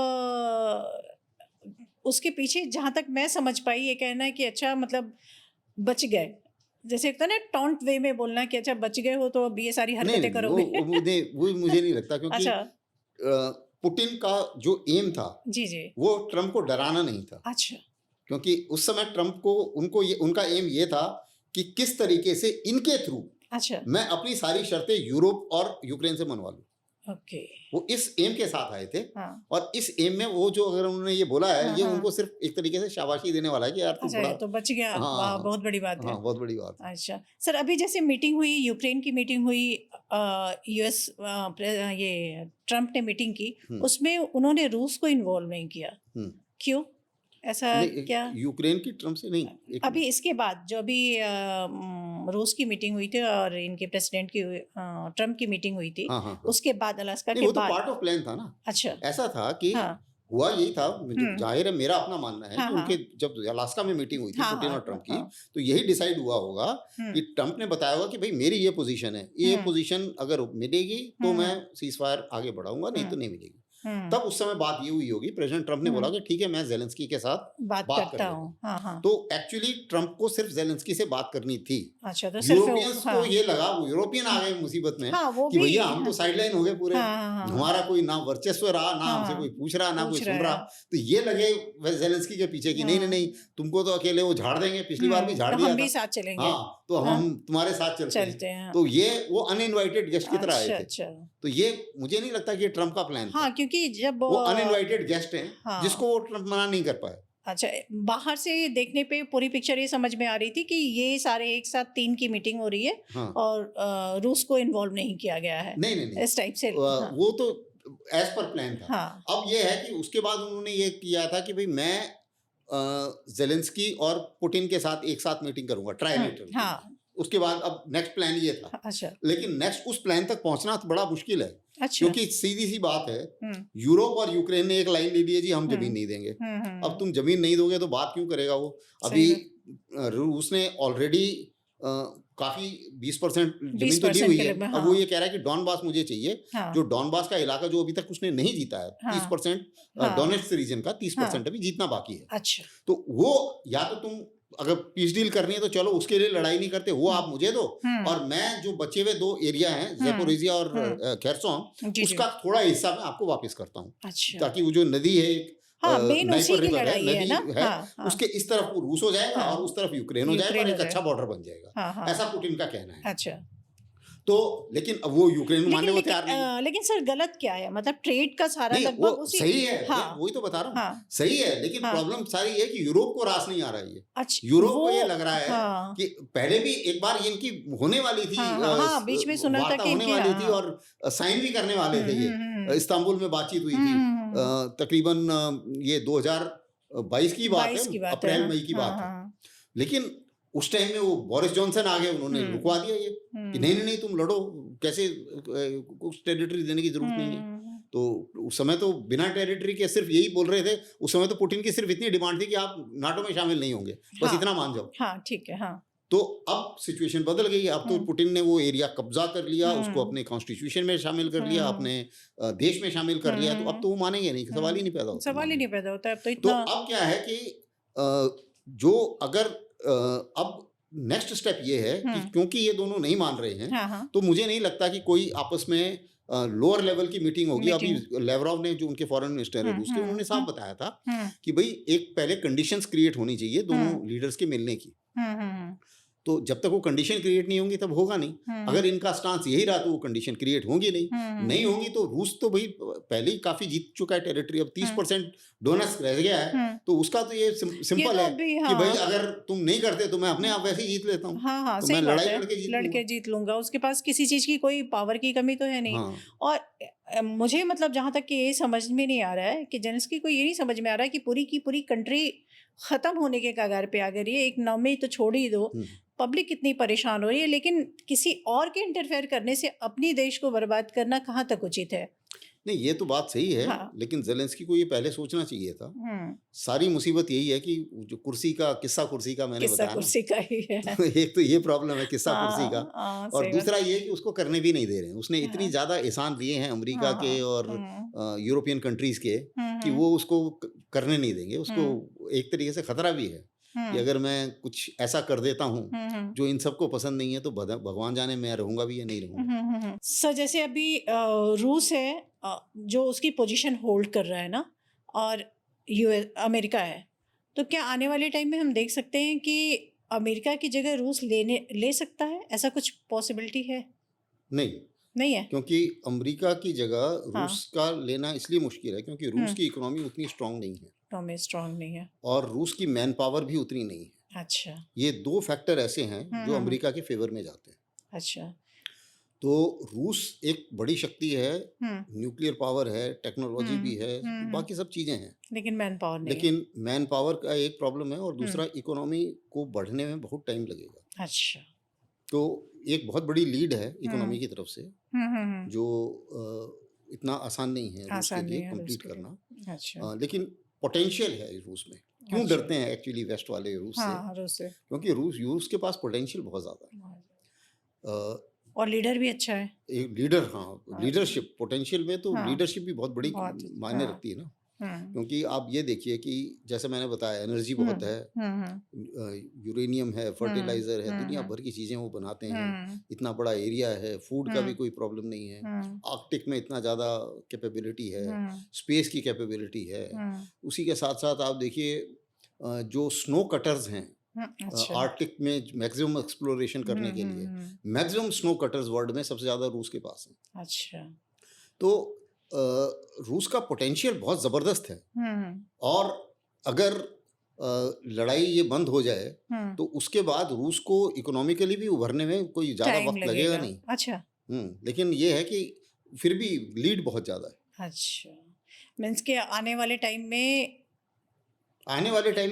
उसके पीछे जहां तक मैं समझ पाई ये कहना है कि अच्छा मतलब बच गए, जैसे एक तो ना टॉन्ट वे में बोलना कि अच्छा बच गए हो तो अब ये सारी हरकतें करोगे। वो मुझे नहीं लगता, क्योंकि अच्छा पुतिन का जो एम था जी वो ट्रम्प को डराना नहीं था। अच्छा क्योंकि उस समय ट्रम्प को उनका एम ये था कि किस तरीके से इनके थ्रू अच्छा मैं अपनी सारी शर्तें यूरोप और यूक्रेन से मनवा लूं। ओके वो इस एम के साथ आए थे। हाँ और इस एम में वो जो अगर उन्होंने ये बोला है, हाँ, ये हाँ। उनको सिर्फ एक तरीके से शाबाशी देने वाला है कि यार तू अच्छा बड़ा, तो बच गया, हाँ, वाह बहुत बड़ी बात है। हाँ बहुत बड़ी बात है। अच्छा सर, अभी जैसे मीटिंग हुई, यूक्रेन की मीटिंग हुई, यूएस ये ट्रम्प ने मीटिंग की, उसमें उन्होंने रूस को इन्वॉल्व नहीं किया, क्यों ऐसा क्या? यूक्रेन की ट्रम्प से नहीं, अभी इसके बाद जो अभी रूस की मीटिंग हुई थी और इनके प्रेसिडेंट की ट्रम्प की मीटिंग हुई थी, उसके बाद अलास्का के वो बाद तो पार्ट ऑफ प्लान था ना। अच्छा ऐसा था कि हुआ यही था, जाहिर है मेरा अपना मानना है कि हाँ, उनके जब अलास्का में मीटिंग हुई थी हाँ, पुतिन हाँ, और ट्रम्प की, तो यही डिसाइड हुआ होगा कि ट्रम्प ने बताया होगा कि भाई मेरी ये पोजीशन है, ये पोजीशन अगर मिलेगी तो मैं सीज फायर आगे बढ़ाऊंगा, नहीं तो नहीं मिलेगी। तब उस समय बात ये हुई होगी, प्रेसिडेंट ट्रम्प ने बोला कि ठीक है मैं जेलेंस्की के साथ बात करता हूँ। तो एक्चुअली ट्रम्प को सिर्फ जेलेंस्की से बात करनी थी। अच्छा तो यूरोपियंस को ये लगा, यूरोपियन आ गए मुसीबत में कि भैया हम तो साइडलाइन हो गए पूरे, हमारा कोई ना वर्चस्व रहा, ना हमसे कोई पूछ रहा, ना कोई सुन रहा। तो ये लगे जेलेंस्की के पीछे कि नहीं नहीं नहीं तुमको तो अकेले वो झाड़ देंगे, पिछली बार भी झाड़ दिया हम भी साथ चलेंगे, हाँ तो हम तुम्हारे साथ चलते हैं। तो ये वो अनइनवाइटेड गेस्ट की तरह आए थे। तो ये मुझे नहीं लगता कि ये ट्रम्प का प्लान था, क्योंकि जब वो अनइनवाइटेड गेस्ट हैं जिसको वो ट्रम्प मना नहीं कर पाए। अच्छा, बाहर से देखने पे पूरी पिक्चर ये समझ में आ रही थी कि ये सारे एक साथ 3 की मीटिंग हो रही है और रूस को इन्वॉल्व नहीं किया गया है। नहीं इस टाइप से वो तो एज पर प्लान था। अब ये है कि उसके बाद उन्होंने ये किया था कि भाई मैं जेलेंस्की और पुतिन के साथ एक साथ मीटिंग करूंगा, ट्राइलेटरल। उसके बाद अब नेक्स्ट प्लान ये था। अच्छा लेकिन नेक्स्ट उस प्लान तक पहुंचना तो बड़ा मुश्किल है। अच्छा क्योंकि सीधी सी बात है, यूरोप और यूक्रेन ने एक लाइन ले ली है जी हम जमीन नहीं देंगे। अब तुम जमीन नहीं दोगे तो बात क्यों करेगा वो? अभी रूस ने ऑलरेडी काफी 20% जमीन तो ली हुई है। अब वो ये कह रहा है कि डॉनबास मुझे चाहिए। जो डॉनबास का इलाका जो अभी तक उसने नहीं जीता है, 30% डोनेट्स्क रीजन का 30% अभी जीतना बाकी है। अच्छा तो वो या तो तुम अगर पीस डील करनी है तो चलो उसके लिए लड़ाई नहीं करते, वो आप मुझे दो और मैं जो बचे हुए 2 एरिया हैं ज़ेपोरिजिया और खेरसोन, उसका थोड़ा हिस्सा मैं आपको वापस करता हूँ। अच्छा। ताकि वो जो नदी है नाइपर रिवर है, नदी है, उसके इस तरफ वो रूस हो जाएगा और उस तरफ यूक्रेन हो जाएगा और एक अच्छा बॉर्डर बन जाएगा। ऐसा पुतिन का कहना है। अच्छा तो लेकिन अब वो यूक्रेन मानने को तैयार नहीं। लेकिन सर गलत क्या है, मतलब ट्रेड का सारा लगभग उसी सही है। वही तो बता रहा हूँ, सही है। लेकिन प्रॉब्लम सारी है कि यूरोप को रास नहीं आ रहा है। अच्छा, यूरोप को ये लग रहा है कि पहले भी एक बार इनकी होने वाली थी, बीच में सुना था कि होने वाली थी और साइन भी करने वाले थे। ये इस्तांबुल में बातचीत हुई थी, तकरीबन ये 2022 की बात है, अप्रैल मई की बात है। लेकिन उस टाइम में वो बोरिस जॉनसन आ गए, उन्होंने रुकवा दिया ये कि नहीं नहीं तुम लड़ो, कैसे कुछ टेरिटरी देने की जरूरत नहीं है। तो उस समय तो बिना टेरिटरी के सिर्फ यही बोल रहे थे। उस समय तो पुतिन की सिर्फ इतनी डिमांड थी कि आप नाटो में शामिल नहीं होंगे, बस इतना मान जाओ। हाँ ठीक है। हाँ तो अब सिचुएशन बदल गई। अब तो पुतिन ने वो एरिया कब्जा कर लिया, उसको अपने कॉन्स्टिट्यूशन में शामिल कर लिया, अपने देश में शामिल कर लिया। तो अब तो वो मानेंगे नहीं, सवाल ही नहीं पैदा होता। सवाल ही नहीं पैदा होता। तो अब क्या है कि जो अगर अब नेक्स्ट स्टेप ये है कि क्योंकि ये दोनों नहीं मान रहे हैं, तो मुझे नहीं लगता कि कोई आपस में लोअर लेवल की मीटिंग होगी। अभी लेवरॉव ने, जो उनके फॉरेन मिनिस्टर है रूस के, उन्होंने साफ बताया था कि भाई एक पहले कंडीशंस क्रिएट होनी चाहिए दोनों लीडर्स के मिलने की। तो जब तक वो कंडीशन क्रिएट नहीं होंगी तब होगा नहीं। अगर इनका स्टांस यही रहा तो वो कंडीशन क्रिएट होंगी नहीं होंगी तो रूस तो भाई पहले ही काफी जीत चुका है टेरिटरी, अब 30% डोनर्स रह गया है, तो उसका तो ये सिंपल है कि भाई अगर तुम नहीं करते तो मैं अपने आप वैसे ही जीत लेता हूँ। हाँ, तो सही मैं बात लड़ाई है, लड़के जीत लूंगा। उसके पास किसी चीज की कोई पावर की कमी तो है नहीं। और मुझे मतलब जहां तक कि ये समझ में नहीं आ रहा है कि जेलेंस्की को ये नहीं समझ में आ रहा है कि पूरी की पूरी कंट्री खत्म होने के कगार पे आ गई है। एक नौवीं तो छोड़ ही दो, पब्लिक कितनी परेशान हो रही है, लेकिन किसी और के इंटरफेयर करने से अपनी देश को बर्बाद करना कहाँ तक उचित है? नहीं, ये तो बात सही है। लेकिन जेलेंस्की को ये पहले सोचना चाहिए था। सारी मुसीबत यही है कि जो कुर्सी का मैंने बताया कुर्सी का ही है। तो एक तो ये प्रॉब्लम है किस्सा कुर्सी का, और दूसरा ये कि उसको करने भी नहीं दे रहे हैं। उसने इतनी ज्यादा एहसान दिए हैं अमेरिका के और यूरोपियन कंट्रीज के कि वो उसको करने नहीं देंगे। उसको एक तरीके से खतरा भी है कि अगर मैं कुछ ऐसा कर देता हूँ जो इन सबको पसंद नहीं है तो भगवान जाने मैं रहूंगा भी या नहीं रहूंगा। सर जैसे अभी रूस है जो उसकी पोजीशन होल्ड कर रहा है ना, और अमेरिका है, तो क्या आने वाले टाइम में हम देख सकते हैं कि अमेरिका की जगह रूस ले सकता है? ऐसा कुछ पॉसिबिलिटी है? नहीं है, क्योंकि अमेरिका की जगह रूस का लेना इसलिए मुश्किल है क्योंकि रूस की इकोनॉमी उतनी स्ट्रांग नहीं है और रूस की मैन पावर भी उतनी नहीं है। अच्छा, ये दो फैक्टर ऐसे हैं जो अमेरिका के फेवर में जाते हैं। अच्छा, तो रूस एक बड़ी शक्ति है, न्यूक्लियर पावर है, टेक्नोलॉजी भी है, बाकी सब चीजें हैं, लेकिन मैन पावर का एक प्रॉब्लम है और दूसरा इकोनॉमी को बढ़ने में बहुत टाइम लगेगा। अच्छा, तो एक बहुत बड़ी लीड है इकोनॉमी की तरफ से जो इतना आसान नहीं है रूस के लिए कंप्लीट करना। अच्छा, लेकिन पोटेंशियल है रूस में। क्यों डरते हैं एक्चुअली वेस्ट वाले रूस से? क्योंकि रूस के पास पोटेंशियल बहुत ज्यादा है और लीडर भी अच्छा है। एक लीडर, लीडरशिप पोटेंशियल में तो लीडरशिप भी बहुत बड़ी मायने रखती है ना। क्योंकि आप ये देखिए कि जैसे मैंने बताया एनर्जी बहुत है, यूरेनियम है, फर्टिलाइजर है, दुनिया भर की चीजें वो बनाते हैं, इतना बड़ा एरिया है, फूड का भी कोई प्रॉब्लम नहीं है, आर्कटिक में इतना ज्यादा कैपेबिलिटी है, स्पेस की कैपेबिलिटी है। उसी के साथ साथ आप देखिए जो स्नो कटर्स हैं आर्कटिक में मैक्सिमम एक्सप्लोरेशन करने के लिए, मैक्सिमम स्नो कटर्स वर्ल्ड में सबसे ज्यादा रूस के पास है। अच्छा, तो रूस का पोटेंशियल बहुत जबरदस्त है और अगर लड़ाई ये बंद हो जाए तो उसके बाद रूस को इकोनॉमिकली भी उभरने में कोई ज्यादा वक्त लगेगा नहीं। अच्छा, लेकिन ये है कि फिर भी लीड बहुत ज्यादा है। अच्छा, मींस के आने वाले टाइम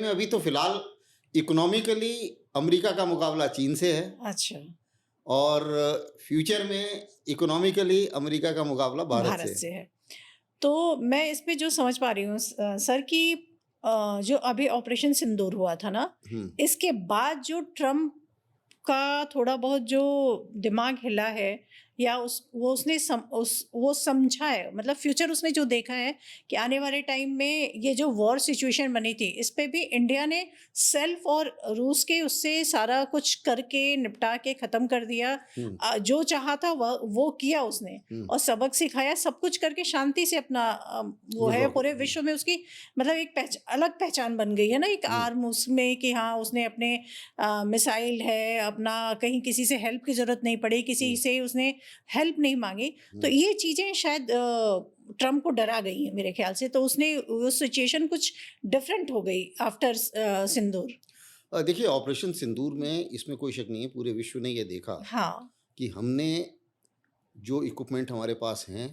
में अभी तो फिलहाल इकोनॉमिकली अमेरिका का मुकाबला चीन से है। अच्छा, और फ्यूचर में इकोनॉमिकली अमेरिका का मुकाबला भारत से है। तो मैं इस पे जो समझ पा रही हूँ सर कि जो अभी ऑपरेशन सिंदूर हुआ था ना, इसके बाद जो ट्रम्प का थोड़ा बहुत जो दिमाग हिला है या वो समझा है, मतलब फ्यूचर उसने जो देखा है कि आने वाले टाइम में ये जो वॉर सिचुएशन बनी थी इस पे भी इंडिया ने सेल्फ और रूस के उससे सारा कुछ करके निपटा के ख़त्म कर दिया। जो चाहा था वो किया उसने और सबक सिखाया, सब कुछ करके शांति से अपना वो है पूरे विश्व में उसकी मतलब एक अलग पहचान बन गई है ना, एक आर्म उसमें कि हाँ उसने अपने मिसाइल है अपना, कहीं किसी से हेल्प की ज़रूरत नहीं पड़ी, किसी से उसने हेल्प नहीं मांगी। तो ये चीज़ें शायद ट्रम्प को डरा गई है मेरे ख्याल से, तो उसने वो सिचुएशन कुछ डिफरेंट हो गई आफ्टर सिंदूर। देखिए ऑपरेशन सिंदूर में इसमें कोई शक नहीं है, पूरे विश्व ने ये देखा कि हमने जो इक्विपमेंट हमारे पास हैं,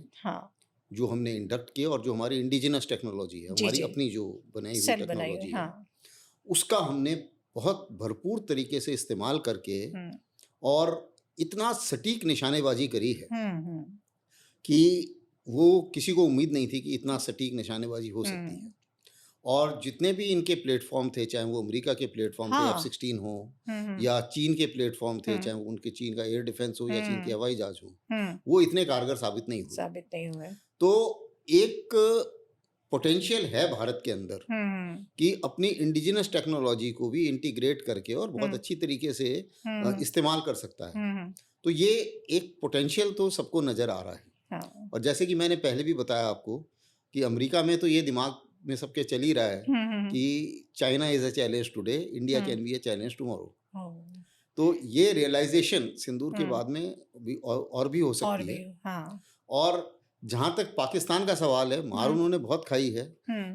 जो हमने इंडक्ट किए और जो हमारी इंडिजिनस टेक्नोलॉजी है, हमारी अपनी जो बनाई हुई टेक्नोलॉजी है, उसका हमने बहुत भरपूर तरीके से इस्तेमाल करके और इतना सटीक निशानेबाजी करी है कि वो किसी को उम्मीद नहीं थी कि इतना सटीक निशानेबाजी हो सकती है। और जितने भी इनके प्लेटफॉर्म थे, चाहे वो अमेरिका के प्लेटफॉर्म थे F-16 हो या चीन के प्लेटफॉर्म थे, चाहे वो उनके चीन का एयर डिफेंस हो या चीन के हवाई जहाज हो, वो इतने कारगर साबित नहीं हुए। तो एक पोटेंशियल है भारत के अंदर कि अपनी इंडिजिनस टेक्नोलॉजी को भी इंटीग्रेट करके और बहुत अच्छी तरीके से इस्तेमाल कर सकता है। तो ये एक पोटेंशियल तो सबको नज़र आ रहा है। और जैसे कि मैंने पहले भी बताया आपको कि अमेरिका में तो ये दिमाग में सबके चल ही रहा है कि China is a challenge today, India can be a challenge tomorrow. तो ये रियलाइजेशन सिंदूर के हम्म, बाद में भी और भी हो और सकती भी है। हाँ। और जहाँ तक पाकिस्तान का सवाल है, मार उन्होंने बहुत खाई है,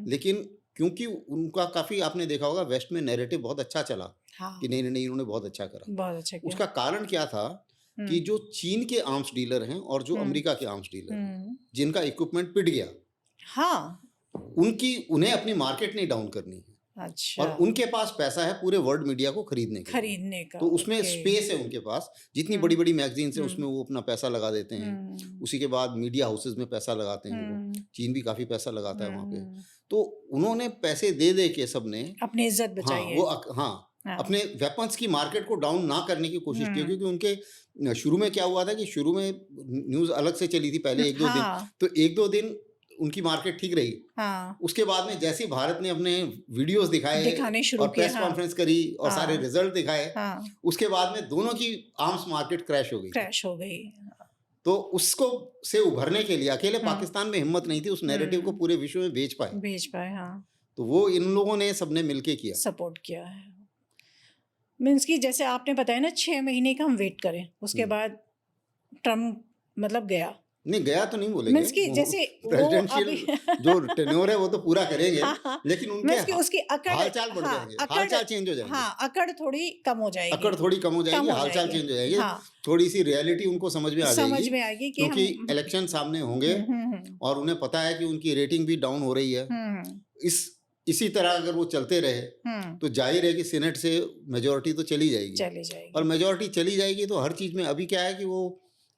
लेकिन क्योंकि उनका काफ़ी आपने देखा होगा वेस्ट में नैरेटिव बहुत अच्छा चला हाँ, कि नहीं नहीं नहीं इन्होंने बहुत अच्छा करा। बहुत अच्छा किया। उसका कारण क्या था कि जो चीन के आर्म्स डीलर हैं और जो हम्म, अमेरिका के आर्म्स डीलर हैं, हम्म, जिनका इक्विपमेंट पिट गया, हाँ, उन्हें अपनी मार्केट नहीं डाउन करनी है अच्छा, और उनके पास पैसा है पूरे वर्ल्ड मीडिया को खरीदने के लिए। खरीदने का, तो उसमें ओके। स्पेस है उनके पास, जितनी बड़ी बड़ी मैगजीन्स हैं उसमें वो अपना पैसा लगा देते हैं। उसी के बाद मीडिया हाउसेस में पैसा लगाते हैं वो, चीन भी काफ़ी पैसा लगाता है वहाँ पे। तो उन्होंने पैसे दे दे के सबने अपनी इज्जत बचाई है। हाँ, अपने वेपन्स की मार्केट को डाउन ना करने की कोशिश की, क्योंकि उनके शुरू में क्या हुआ था कि शुरू में न्यूज़ अलग से चली थी पहले 1-2 दिन, तो 1-2 दिन उनकी मार्केट ठीक रही। हाँ, उसके बाद में जैसे ही भारत ने अपने वीडियोस दिखाने शुरू और प्रेस कॉन्फ्रेंस करी और सारे रिजल्ट दिखाए, उसके बाद में दोनों की आर्म्स मार्केट क्रैश हो गई। तो उसको से उभरने के लिए अकेले पाकिस्तान में हिम्मत नहीं थी उस नैरेटिव को पूरे विश्व में बेच पाए। हाँ। तो वो इन लोगों ने सबने मिलके किया, सपोर्ट किया है। मीन्स कि जैसे आपने बताया ना 6 महीने का हम वेट करें, उसके बाद ट्रम्प मतलब गया। नहीं गया तो नहीं बोलेंगे, मीन्स कि जैसे प्रेसिडेंशियल जो टेन्योर है वो तो पूरा करेंगे, लेकिन उनके उसकी हालचाल बढ़ जाएंगे, हालचाल चेंज हो जाएंगे, अकड़ थोड़ी कम हो जाएगी, हालचाल चेंज हो जाएगी, थोड़ी सी रियलिटी उनको समझ में आ जाएगी, क्योंकि इलेक्शन सामने होंगे और उन्हें पता है कि उनकी रेटिंग भी डाउन हो रही है। इसी तरह अगर वो चलते रहे तो जाहिर है कि सीनेट से मेजोरिटी तो चली जाएगी और मेजोरिटी चली जाएगी तो हर चीज़ में अभी क्या है कि वो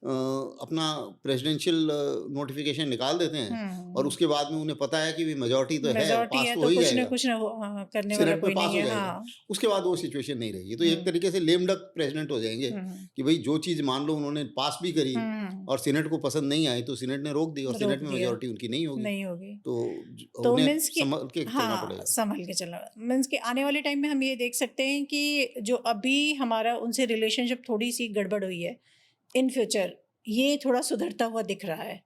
अपना प्रेसिडेंशियल नोटिफिकेशन निकाल देते हैं और उसके बाद में उन्हें पता है कि मेजोरिटी तो है, पास तो हो ही जाएगा, कुछ ना करने वाला कोई नहीं है। हाँ। उसके बाद वो सिचुएशन नहीं रहेगी, तो एक तरीके से लेम डक प्रेसिडेंट हो जाएंगे कि भाई जो चीज़ मान लो उन्होंने पास भी करी और सीनेट को पसंद नहीं आई तो सीनेट ने रोक दी और सीनेट में मेजोरिटी उनकी नहीं होगी, तो उन्हें संभल के चलना पड़ेगा। संभल के चलना मीन्स कि आने वाले टाइम में हम ये देख सकते हैं कि जो अभी हमारा उनसे रिलेशनशिप थोड़ी सी गड़बड़ हुई है, इन फ्यूचर ये थोड़ा सुधरता हुआ दिख रहा है।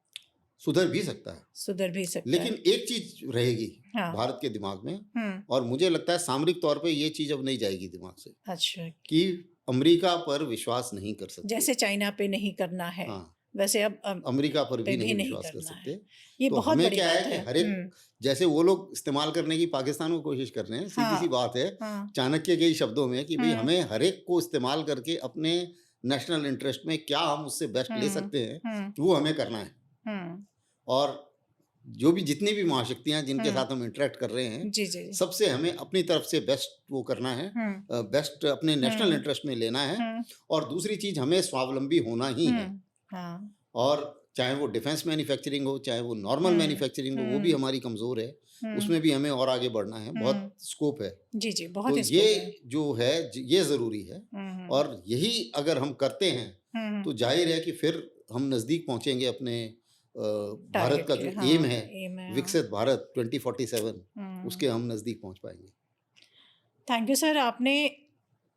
सुधर भी सकता है, लेकिन एक चीज रहेगी भारत के दिमाग में, और मुझे लगता है सामरिक तौर पे ये चीज अब नहीं जाएगी दिमाग से। अच्छा। कि अमेरिका पर विश्वास नहीं कर सकते, जैसे चाइना पे नहीं करना है। वैसे अब अमेरिका पर भी नहीं विश्वास कर सकते। ये तो बहुत हमें बड़ी क्या बात है कि हर एक जैसे वो लोग इस्तेमाल करने की पाकिस्तान को कोशिश कर रहे हैं, सीधी सी बात है चाणक्य के शब्दों में कि भाई हमें हर एक को इस्तेमाल करके अपने नेशनल इंटरेस्ट में क्या हम उससे बेस्ट ले सकते हैं वो हमें करना है। और जो भी जितनी भी महाशक्तियां जिनके साथ हम इंटरेक्ट कर रहे हैं, सबसे हमें अपनी तरफ से बेस्ट वो करना है, बेस्ट अपने नेशनल इंटरेस्ट में लेना है। और दूसरी चीज हमें स्वावलंबी होना ही है। और चाहे वो डिफेंस मैन्युफैक्चरिंग हो, चाहे वो नॉर्मल मैन्युफैक्चरिंग हो, वो भी हमारी कमजोर है, उसमें भी हमें और आगे बढ़ना है, बहुत स्कोप है। बहुत तो ये जो है ये जरूरी है, और यही अगर हम करते हैं तो जाहिर है कि फिर हम नजदीक पहुंचेंगे अपने भारत का जो एम है विकसित भारत 2047, उसके हम नजदीक पहुंच पाएंगे। थैंक यू सर, आपने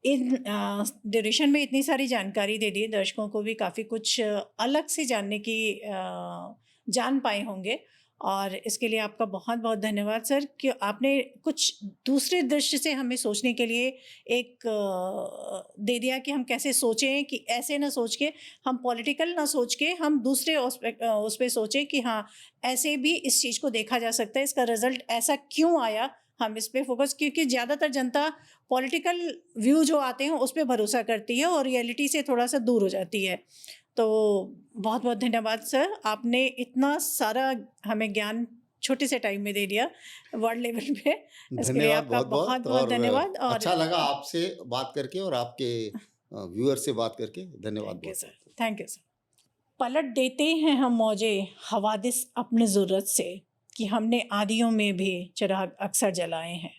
इन ड्यूरेशन में इतनी सारी जानकारी दे दी, दर्शकों को भी काफ़ी कुछ अलग से जानने की जान पाए होंगे, और इसके लिए आपका बहुत बहुत धन्यवाद सर कि आपने कुछ दूसरे दृष्टि से हमें सोचने के लिए एक दे दिया कि हम कैसे सोचें, कि ऐसे ना सोच के हम पॉलिटिकल ना सोच के हम दूसरे उस पर सोचें कि हाँ ऐसे भी इस चीज़ को देखा जा सकता है, इसका रिजल्ट ऐसा क्यों आया, हम इस पे फोकस, क्योंकि ज़्यादातर जनता पॉलिटिकल व्यू जो आते हैं उस पर भरोसा करती है और रियलिटी से थोड़ा सा दूर हो जाती है। तो बहुत बहुत धन्यवाद सर, आपने इतना सारा हमें ज्ञान छोटे से टाइम में दे दिया वर्ल्ड लेवल पे। इसके लिए आपका बहुत बहुत धन्यवाद। और अच्छा लगा आपसे बात करके और आपके व्यूअर से बात करके। धन्यवाद सर, थैंक यू सर। पलट देते हैं हम मौजे हवादिस अपने ज़रूरत से, कि हमने आदियों में भी चिराग अक्सर जलाए हैं।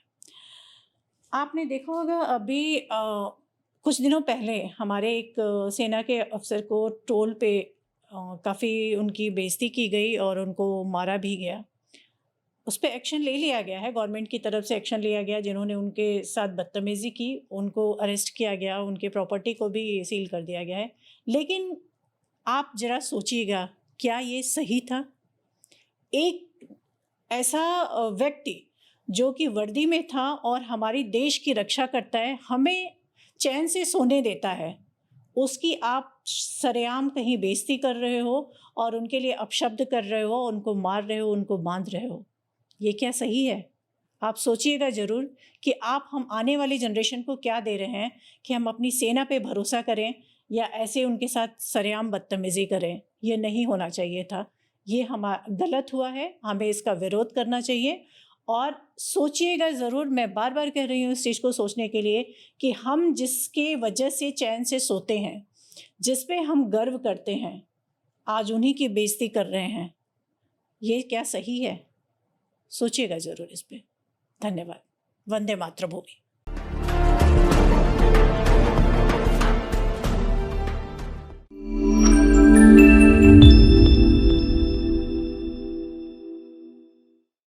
आपने देखा होगा अभी कुछ दिनों पहले हमारे एक सेना के अफसर को टोल पे काफ़ी उनकी बेइज्जती की गई और उनको मारा भी गया। उस पर एक्शन ले लिया गया है, गवर्नमेंट की तरफ से एक्शन लिया गया। जिन्होंने उनके साथ बदतमीज़ी की उनको अरेस्ट किया गया, उनके प्रॉपर्टी को भी सील कर दिया गया है। लेकिन आप ज़रा सोचिएगा, क्या ये सही था? एक ऐसा व्यक्ति जो कि वर्दी में था और हमारी देश की रक्षा करता है, हमें चैन से सोने देता है, उसकी आप सरेआम कहीं बेइज्जती कर रहे हो और उनके लिए अपशब्द कर रहे हो, उनको मार रहे हो, उनको बांध रहे हो। ये क्या सही है? आप सोचिएगा ज़रूर कि आप हम आने वाली जनरेशन को क्या दे रहे हैं कि हम अपनी सेना पे भरोसा करें या ऐसे उनके साथ सरेआम बदतमीज़ी करें। ये नहीं होना चाहिए था। ये गलत हुआ है, हमें इसका विरोध करना चाहिए। और सोचिएगा ज़रूर, मैं बार बार कह रही हूँ इस चीज़ को सोचने के लिए कि हम जिसके वजह से चैन से सोते हैं, जिस पे हम गर्व करते हैं, आज उन्हीं की बेइज्जती कर रहे हैं। ये क्या सही है? सोचिएगा ज़रूर इस पे। धन्यवाद। वंदे मातृभूमि।